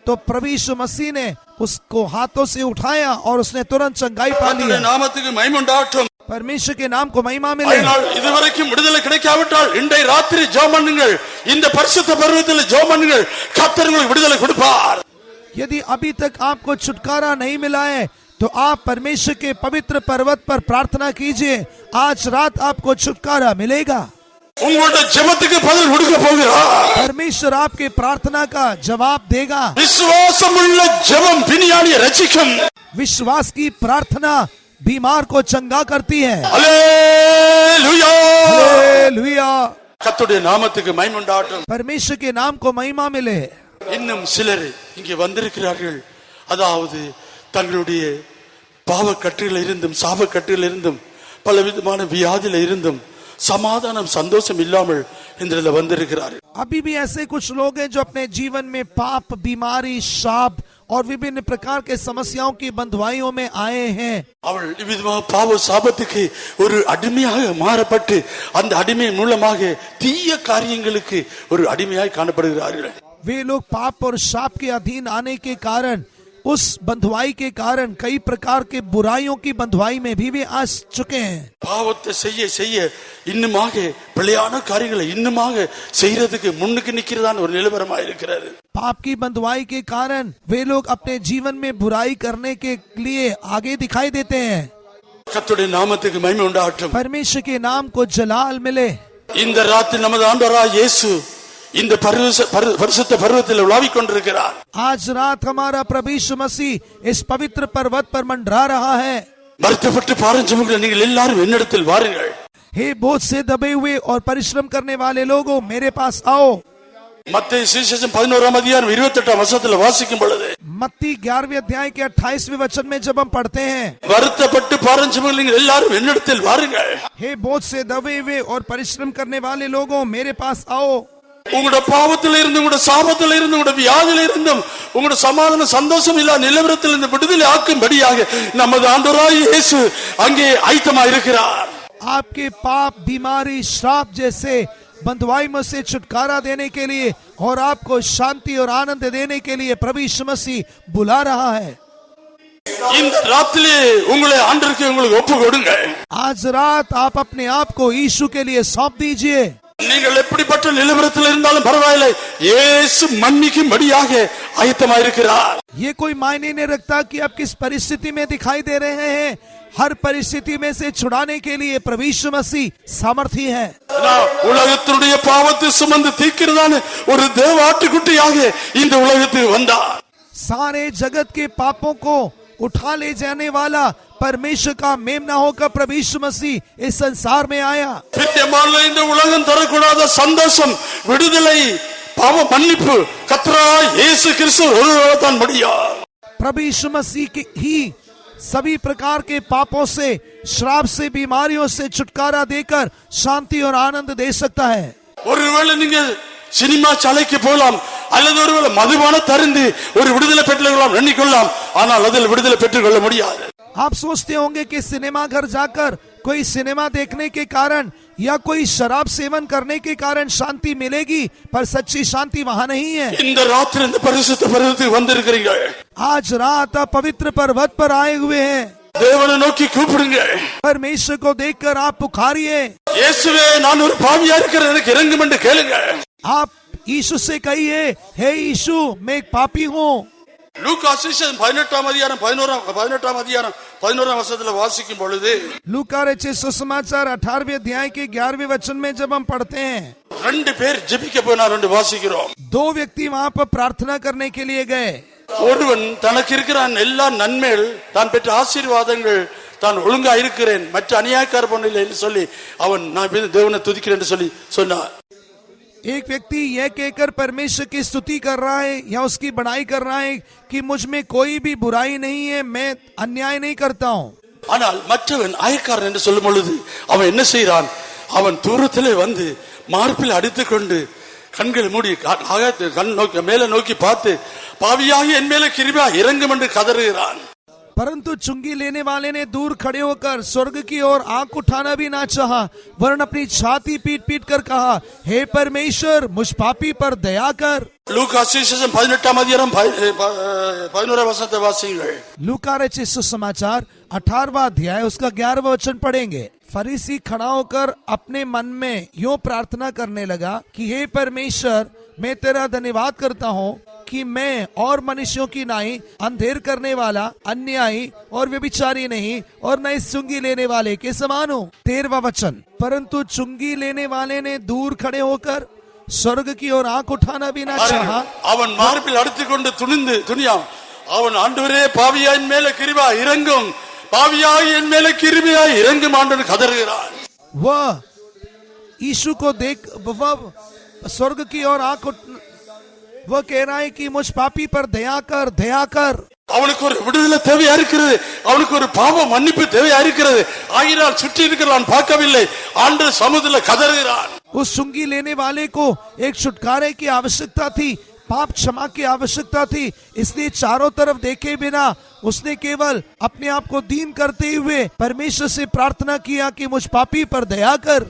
तो प्रभु यीशु मसीह ने उसको हाथों से उठाया और उसने तुरंत चंगाई पा ली। நாமத்துக்கு மகிமை உண்டாகட்டும். परमेश्वर के नाम को महिमा मिले। இதுவரைக்கும் விடுதலை கிடைக்காவிட்டால் இன்றைய ராத்திரி ஜெபம் பண்ணுங்கள். இந்த பரிசுத்த பர்வத்தில் ஜெபம் பண்ணுங்கள். கர்த்தர் உங்களுக்கு விடுதலை கொடுப்பார். यदि अभी तक आपको छुटकारा नहीं मिला है तो आप परमेश्वर के पवित्र पर्वत पर प्रार्थना कीजिए। आज रात आपको छुटकारा मिलेगा। உங்களுடைய ஜெபத்துக்கு பதில் கொடுக்க போகிறார். परमेश्वर आपके प्रार्थना का जवाब देगा। விசுவாசமுள்ள ஜெபம் பிணியாளியை ரட்சிக்கும். विश्वास की प्रार्थना बीमार को चंगा करती है। Hallelujah hallelujah. கர்த்தருடைய நாமத்துக்கு மகிமை உண்டாகட்டும். परमेश्वर के नाम को महिमा मिले। இன்னும் சிலர் இங்கே வந்திருக்கிறார்கள். அதாவது தங்களுடைய பாவக்கட்டுகளில் இருந்தும் சாபக்கட்டுகளில் இருந்தும் பலவிதமான வியாதியில இருந்தும் சமாதானம் சந்தோஷம் இல்லாமல் இன்றைய வந்திருக்கிறார்கள். अभी भी ऐसे कुछ लोग हैं जो अपने जीवन में पाप, बीमारी, शाप और विभिन्न प्रकार के समस्याओं की बंधुआइयों में आए हैं। அவள் இவ்விதமாக பாவ சாபத்துக்கு ஒரு அடிமையாக மாறப்பட்டு அந்த அடிமை மூலமாக தீய காரியங்களுக்கு ஒரு அடிமையாய் காணப்படுகிறார்கள். वे लोग पाप और शाप के अधीन आने के कारण, उस बंधुआई के कारण कई प्रकार के बुराइयों की बंधुआई में भी वे आ चुके हैं। பாவத்தை செய்ய செய்ய இன்னுமாக பிழையான காரியங்களை இன்னுமாக செய்யறதுக்கு முன்னுக்கு நிக்கிறதான ஒரு நிலவரமாக இருக்கிறது. पाप की बंधुआई के कारण वे लोग अपने जीवन में बुराई करने के लिए आगे दिखाई देते हैं। கர்த்தருடைய நாமத்துக்கு மகிமை உண்டாகட்டும். परमेश्वर के नाम को जलाल मिले। இந்த ராத்திரி நமது ஆண்டவராகிய இயேசு இந்த பரிசுத்த பர்வத்தில் உலாவிக் கொண்டிருக்கிறார். आज रात हमारा प्रभु यीशु मसीह इस पवित्र पर्वत पर मंडरा रहा है। வருத்தப்பட்டு பாரஞ்சமுள்ள நீங்கள் எல்லாரும் என்னிடத்தில் வாருங்கள். हे बोझ से दबे हुए और परिश्रम करने वाले लोगों, मेरे पास आओ। மத்தேயு சுவிசேஷம் 11ஆம் அதிகாரம் 28ஆம் வசனத்தில் வாசிக்கும் பொழுது, मत्ती 11वें अध्याय के 28वें वचन में जब हम पढ़ते हैं, வருத்தப்பட்டு பாரஞ்சமுள்ள நீங்கள் எல்லாரும் என்னிடத்தில் வாருங்கள். हे बोझ से दबे हुए और परिश्रम करने वाले लोगों, मेरे पास आओ। உங்களுடைய பாவத்தில் இருந்து, உங்களுடைய சாபத்தில் இருந்து, உங்களுடைய வியாதியில் இருந்தும், உங்களுடைய சமாதான சந்தோஷம் இல்லா நிலவரத்தில் இருந்து விடுதலை ஆக்கும்படியாக நமது ஆண்டவராகிய இயேசு அங்கே ஆயத்தமாக இருக்கிறார். आपके पाप, बीमारी, श्राप जैसे बंधुआई में से छुटकारा देने के लिए और आपको शांति और आनंद देने के लिए प्रभु यीशु मसीह बुला रहा है। இந்த ராத்திரிலே உங்களை ஆண்டவருக்கு உங்களுக்கு ஒப்பு கொடுங்க. आज रात आप अपने आप को यीशु के लिए सौंप दीजिए। நீங்கள் எப்படிப்பட்ட நிலவரத்தில் இருந்தாலும் பரவாயில்லை, இயேசு மன்னிக்கும்படியாக ஆயத்தமாக இருக்கிறார். ये कोई मायने नहीं रखता कि आप किस परिस्थिति में दिखाई दे रहे हैं, हर परिस्थिति में से छुड़ाने के लिए प्रभु यीशु मसीह सामर्थी है। உலகத்தினுடைய பாவத்தை சுமந்து தீர்க்கிறதான ஒரு தேவ ஆட்டுக்குட்டியாக இந்த உலகத்துக்கு வந்தார். सारे जगत के पापों को उठा ले जाने वाला परमेश्वर का मेमना होकर प्रभु यीशु मसीह इस संसार में आया। பிரியமான இந்த உலகம் தரக்கூடாத சந்தோஷம், விடுதலை, பாவ மன்னிப்பு கர்த்தராகிய இயேசு கிறிஸ்து ஒருவரே தான் முடியும். प्रभु यीशु मसीह की ही सभी प्रकार के पापों से, श्राप से, बीमारियों से छुटकारा देकर शांति और आनंद दे सकता है। ஒருவேளை நீங்க சினிமா சாலைக்கு போகலாம், அல்லது ஒருவேளை மதுபான தருந்து ஒரு விடுதலை பெற்றுக்கொள்ளலாம் எண்ணிக்கொள்ளலாம், ஆனால் அதில் விடுதலை பெற்றுக்கொள்ள முடியாது. आप सोचते होंगे कि सिनेमा घर जाकर कोई सिनेमा देखने के कारण या कोई शराब सेवन करने के कारण शांति मिलेगी, पर सच्ची शांति वहां नहीं है। இந்த ராத்திரி இந்த பரிசுத்த பர்வதத்துக்கு வந்திருக்கிறீங்க. आज रात आप पवित्र पर्वत पर आए हुए हैं। தேவனை நோக்கி கூப்பிடுங்க. परमेश्वर को देखकर आप पुकारिए। இயேசுவே, நான் ஒரு பாவியா இருக்கிறேன், எனக்கு இரங்கும் என்று கேளுங்க. आप यीशु से कहिए, हे यीशु, मैं एक पापी हूँ। லூக்கா சுவிசேஷம் 18ஆம் அதிகாரம் 11ஆம் வசனத்தில் வாசிக்கும் பொழுது, लूका रचित सुसमाचार 18वें अध्याय के 11वें वचन में जब हम पढ़ते हैं, 2 பேர் ஜெபிக்க போனார் என்று வாசிக்கிறோம். 2 व्यक्ति वहां पर प्रार्थना करने के लिए गए। ஒருவன் தனக்கு இருக்கிற எல்லா நன்மைகள், தான் பெற்ற ஆசீர்வாதங்கள், தான் ஒழுங்கா இருக்கிறேன், மற்ற அநியாயக்கார பொண்ணில்லை என்று சொல்லி அவன் நான் தேவனை துதிக்கிறேன் என்று சொல்லி சொன்னார். एक व्यक्ति यह कहकर परमेश्वर की स्तुति कर रहा है या उसकी बड़ाई कर रहा है कि मुझ में कोई भी बुराई नहीं है, मैं अन्याय नहीं करता हूँ। ஆனால் மற்றவன் ஆயக்காரன் என்று சொல்லும் பொழுது அவன் என்ன செய்கிறான்? அவன் தூரத்திலே வந்து மார்பில் அடித்துக்கொண்டு கண்களை மூடி ஆகாயத்தை கண் நோக்கி மேல நோக்கி பார்த்து பாவியாகி என் மேல கிருபையா இறங்கும் என்று கதறுகிறான். परंतु चुंगी लेने वाले ने दूर खड़े होकर स्वर्ग की ओर आंख उठाना भी ना चाहा, वरन अपनी छाती पीट पीट कर कहा, हे परमेश्वर मुझ पापी पर दया कर। லூக்கா சுவிசேஷம் 18ஆம் அதிகாரம் 11ஆம் வசனத்தை வாசியுங்கள். लूका रचित सुसमाचार 18वां अध्याय उसका 11वां वचन पढ़ेंगे। फरीसी खड़ा होकर अपने मन में यूं प्रार्थना करने लगा कि हे परमेश्वर, मैं तेरा धन्यवाद करता हूँ कि मैं और मनुष्यों की नाई अंधेर करने वाला, अन्यायी और व्यभिचारी नहीं, और न इस चुंगी लेने वाले के समान हूँ। 13वां वचन, परंतु चुंगी लेने वाले ने दूर खड़े होकर स्वर्ग की ओर आंख उठाना भी ना चाहा। அவன் மார்பில் அடித்துக்கொண்டு துணியாம் அவன் ஆண்டவரே பாவியா என் மேல கிருபையா இறங்கும், பாவியாய் என் மேல கிருபையா இறங்கும் ஆண்டவன் கதறுகிறான். वह यीशु को देख वह स्वर्ग की ओर आंख वह कह रहा है कि मुझ पापी पर दया कर, दया कर। அவனுக்கு ஒரு விடுதலை தேவையா இருக்கிறது, அவனுக்கு ஒரு பாவ மன்னிப்பு தேவையா இருக்கிறது. ஆகினால் சுற்றி இருக்கிறான் பார்க்கவில்லை, ஆண்டவர் சமூகத்தில் கதறுகிறான். उस चुंगी लेने वाले को एक छुटकारे की आवश्यकता थी, पाप क्षमा की आवश्यकता थी, इसलिए चारों तरफ देखे बिना उसने केवल अपने आप को दीन करते हुए परमेश्वर से प्रार्थना किया कि मुझ पापी पर दया कर।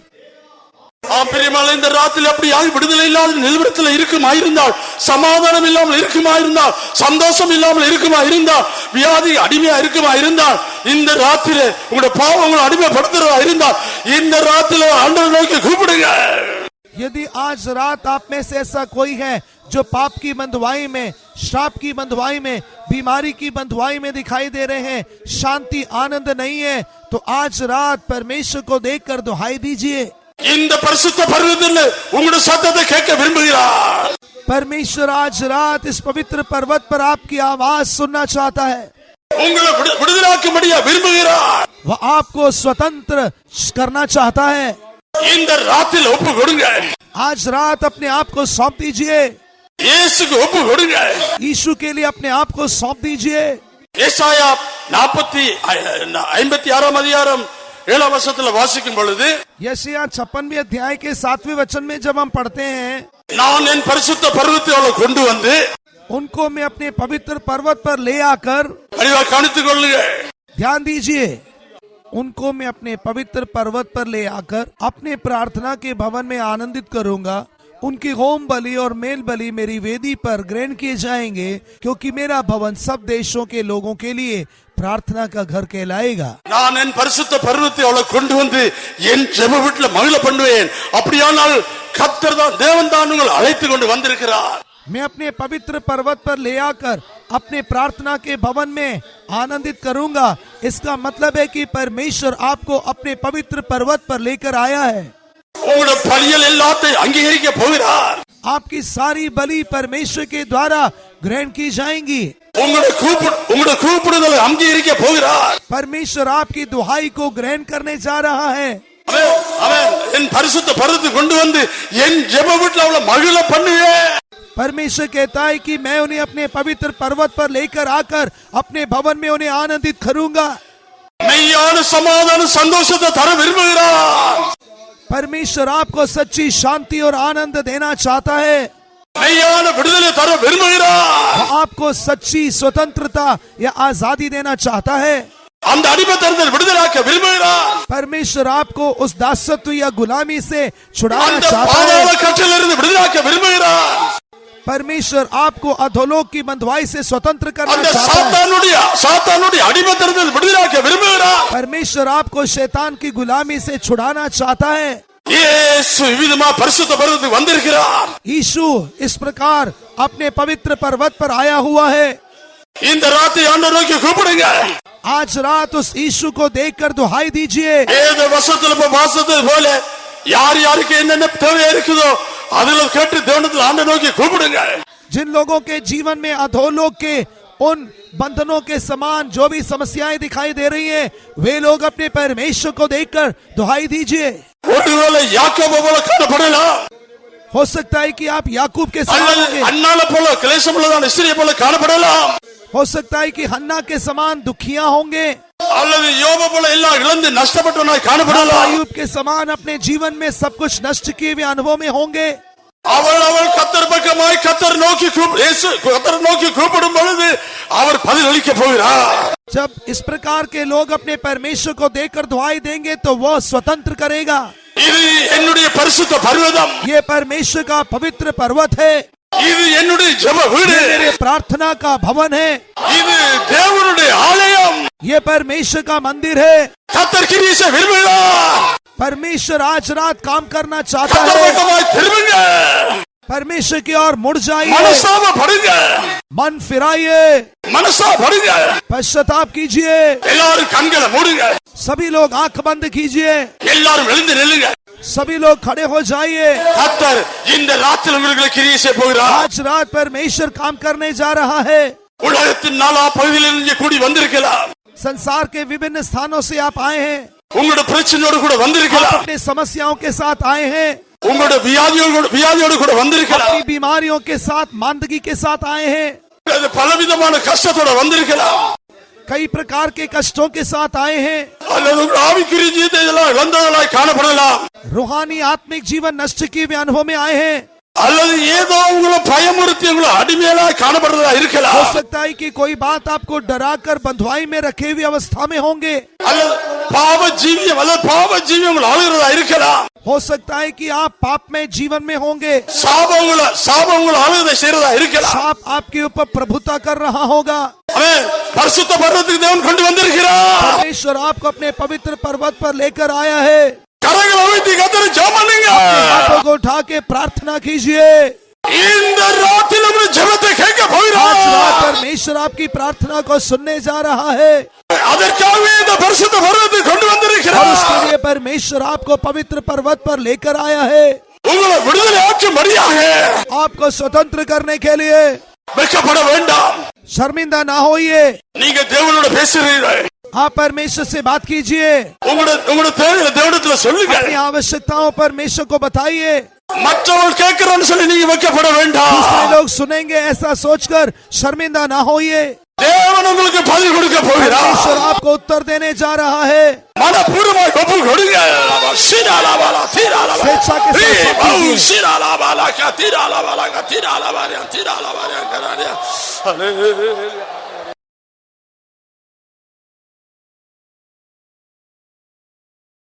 பிரியமான இந்த ராத்திரி அப்படியாக விடுதலை இல்லாத நிலவரத்தில் இருக்குமாயிருந்தால், சமாதானம் இல்லாமல் இருக்குமாயிருந்தால், சந்தோஷம் இல்லாமல் இருக்குமாயிருந்தால், வியாதி அடிமையா இருக்குமாயிருந்தால், இந்த ராத்திரி உங்களுடைய பாவம் உங்களை அடிமைப்படுத்துறதா இருந்தால் இந்த ராத்திரி ஆண்டவரை நோக்கி கூப்பிடுங்க. यदि आज रात आप में से ऐसा कोई है जो पाप की बंधुआई में, श्राप की बंधुआई में, बीमारी की बंधुआई में दिखाई दे रहे हैं, शांति आनंद नहीं है, तो आज रात परमेश्वर को देखकर दुहाई दीजिए। இந்த பரிசுத்த பர்வதத்தில் உங்களுடைய சத்தத்தை கேட்க விரும்புகிறார். परमेश्वर आज रात इस पवित्र पर्वत पर आपकी आवाज सुनना चाहता है। உங்களை விடுதலையாக்கும்படியா விரும்புகிறார். वह आपको स्वतंत्र करना चाहता है। இந்த ராத்திரி ஒப்பு கொடுங்க. आज रात अपने आप को सौंप दीजिए, இயேசுக்கு ஒப்பு கொடுங்க. यीशु के लिए अपने आप को सौंप दीजिए। ஏசாயா 56ஆம் அதிகாரம் 7ஆம் வசனத்தில் வாசிக்கும் பொழுது, यशायाह 56वें अध्याय के 7वें वचन में जब हम पढ़ते हैं, நான் என் பரிசுத்த பர்வதத்தை அவளை கொண்டு வந்து उनको मैं अपने पवित्र पर्वत पर ले आकर, அறிவா கவனித்துக் கொள்ளுங்க, ध्यान दीजिए, उनको मैं अपने पवित्र पर्वत पर ले आकर अपने प्रार्थना के भवन में आनंदित करूंगा। उनकी होम बलि और मेल बलि मेरी वेदी पर ग्रहण किए जाएंगे, क्योंकि मेरा भवन सब देशों के लोगों के लिए प्रार्थना का घर कहलाएगा। நான் என் பரிசுத்த பர்வதத்தை அவளை கொண்டு வந்து என் ஜெப வீட்டுல மகிழ பண்ணுவேன். அப்படியானால் கர்த்தர் தான், தேவன் தான் உங்களை அழைத்து கொண்டு வந்திருக்கிறார். मैं अपने पवित्र पर्वत पर ले आकर अपने प्रार्थना के भवन में आनंदित करूंगा। इसका मतलब है कि परमेश्वर आपको अपने पवित्र पर्वत पर लेकर आया है। உங்களுடைய பலிகள் எல்லாத்தையும் அங்கீகரிக்க போகிறார். आपकी सारी बलि परमेश्वर के द्वारा ग्रहण की जाएंगी। உங்களுடைய கூப்பிடுதலை அங்கீகரிக்க போகிறார். परमेश्वर आपकी दुहाई को ग्रहण करने जा रहा है। அவன் என் பரிசுத்த பர்வதத்தை கொண்டு வந்து என் ஜெப வீட்டுல அவளை மகிழ பண்ணுவேன். परमेश्वर कहता है कि मैं उन्हें अपने पवित्र पर्वत पर लेकर आकर अपने भवन में उन्हें आनंदित करूंगा। மெய்யான சமாதான சந்தோஷத்தை தர விரும்புகிறார். परमेश्वर आपको सच्ची शांति और आनंद देना चाहता है। மெய்யான விடுதலை தர விரும்புகிறார். वो आपको सच्ची स्वतंत्रता या आजादी देना चाहता है। அந்த அடிமைத்தனத்தில் விடுதலையாக்க விரும்புகிறார். परमेश्वर आपको उस दासत्व या गुलामी से छुड़ाना அந்த चाहता பாதாள है। கட்டிலிருந்து விடுதலையாக்க விரும்புகிறார். परमेश्वर आपको अधोलोक की बंधुआई से स्वतंत्र करना அந்த चाहता है। சாத்தானுடைய அடிமைத்தனத்தில் விடுதலையாக்க விரும்புகிறார். परमेश्वर आपको शैतान की गुलामी से छुड़ाना चाहता है। இயேசு இவ்விதமா பரிசுத்த பர்வதத்துக்கு வந்திருக்கிறார். यीशु इस प्रकार अपने पवित्र पर्वत पर आया हुआ है। இந்த ராத்திரி ஆண்டவரை நோக்கி கூப்பிடுங்க. आज रात उस यीशु को देखकर दुहाई दीजिए। வேத வசனத்துல வாசித்தது போல யார் யாருக்கு என்னென்ன தேவை இருக்குதோ அதுல கேட்டு தேவனத்தில் ஆண்டவரை நோக்கி கூப்பிடுங்க. जिन लोगों के जीवन में अधोलोक के उन बंधनों के समान जो भी समस्याएं दिखाई दे रही हैं, वे लोग अपने परमेश्वर को देखकर दुहाई दीजिए। ஒருவேளை யாக்கோபு போல காணப்படலாம், हो सकता है कि आप याकूब के समान होंगे। அன்னால போல கிளேசம் உள்ளதான ஸ்திரியை போல காணப்படலாம், हो सकता है कि हन्ना के समान दुखिया होंगे। அல்லது யோபு போல எல்லாம் இழந்து நஷ்டப்பட்டவனாய் காணப்படலாம். अय्यूब के समान अपने जीवन में सब कुछ नष्ट किए हुए अनुभव में होंगे। அவள் கத்தர் பக்கமாய் கத்தர் நோக்கி கூப்பிடும் பொழுது அவர் பதிலளிக்க போகிறார். जब इस प्रकार के लोग अपने परमेश्वर को देखकर दुआई देंगे तो वो स्वतंत्र करेगा. இது என்னுடைய பரிசுத்த பர்வதம், ये परमेश्वर का पवित्र पर्वत है, இது என்னுடைய ஜெப வீடு, ये मेरे प्रार्थना का भवन है, இது தேவனுடைய ஆலயம், ये परमेश्वर का मंदिर है. கத்தர் கிரியை செய்ய விரும்புகிறார். परमेश्वर आज रात काम करना चाहता கத்தர் है. பக்கமாய் திரும்புங்க, परमेश्वर की ओर मुड़ जाइए, மனஸ்தாபப்படுங்க, मन फिराइए, மனஸ்தாபப்படுங்க. पश्चाताप कीजिए. எல்லாரும் கண்களை மூடுங்க, सभी लोग आंख बंद कीजिए, எல்லாரும் எழுந்து நில்லுங்க. सभी लोग खड़े हो जाइए. கத்தர் இந்த ராத்திரி உங்களுக்கு கிரியை செய்ய போகிறார். आज रात परमेश्वर काम करने जा रहा है. உலகத்தின் நாலா பகுதியிலிருந்து கூடி வந்திருக்கலாம், संसार के विभिन्न स्थानों से आप आए हैं, உங்களோட பிரச்சனையோடு கூட आप வந்திருக்கலாம், अपने समस्याओं के साथ आए हैं, உங்களோட வியாதியோடு கூட வந்திருக்கலாம், अपनी बीमारियों के साथ, मांदगी के साथ आए हैं, அல்லது பலவிதமான கஷ்டத்தோட வந்திருக்கலாம், कई प्रकार के कष्टों के साथ आए हैं, அல்லது உங்கள் ஆவிக்குரிய ஜீவிதத்தை இதெல்லாம் இழந்தவர்களாய் காணப்படலாம், रूहानी आत्मिक जीवन नष्ट किए हुए अनुभव में आए हैं. அல்லது ஏதோ உங்களை பயமுறுத்தி உங்களை அடிமையெல்லாம் காணப்படுறதா हो இருக்கலாம், सकता है कि कोई बात आपको डराकर बंधुआई में रखे हुए अवस्था में होंगे. அல்லது பாவ ஜீவியம் உங்களை ஆளுகிறதா இருக்கலாம், हो सकता है कि आप पाप में जीवन में होंगे, சாபம் உங்களை ஆளுகிறதை செய்யறதா இருக்கலாம். सांप आपके ऊपर प्रभुता कर रहा होगा. அவன் பரிசுத்த பர்வதத்துக்கு தேவன் கொண்டு வந்திருக்கிறார். परमेश्वर आपको अपने पवित्र पर्वत पर लेकर आया है. கரங்களை வைத்து கர்த்தரை ஜெபம் பண்ணுங்க. हाथों को उठा के प्रार्थना कीजिए. இந்த ராத்திரி நம்முடைய ஜெபத்தை கேட்க आज போகிறார். रात परमेश्वर आपकी प्रार्थना को सुनने जा रहा है, அதற்காகவே இந்த பரிசுத்த பர்வதத்தை கொண்டு और வந்திருக்கிறார். उसके लिए परमेश्वर आपको पवित्र पर्वत पर लेकर आया है, உங்களை விடுதலை ஆக்கும்படியாக. आपको स्वतंत्र करने के लिए. வெட்கப்பட வேண்டாம், शर्मिंदा ना होइए, நீங்க தேவனோட பேசுறீர்கள். आप परमेश्वर से बात कीजिए, உங்களோட தேவைகளை தேவனிடத்துல சொல்லுங்க. अपनी आवश्यकताओं परमेश्वर को बताइए. மற்றவர்கள் கேட்கிறான்னு சொல்லி நீங்க வெட்கப்பட வேண்டாம். दूसरे लोग सुनेंगे ऐसा सोचकर शर्मिंदा ना होइए. தேவன் உங்களுக்கு பதில் கொடுக்க போகிறார். परमेश्वर आपको उत्तर देने जा रहा है. மனப்பூர்வமாய் ஒப்பு கொடுங்க. சீராலாபாலா தீராலாபா स्वेच्छा के साथ सब कीजिए. சீராலாபாலா கதீராலாபாலா கதீராலாபாலா தீராலாபாலா கராரியா. ஹalleluya.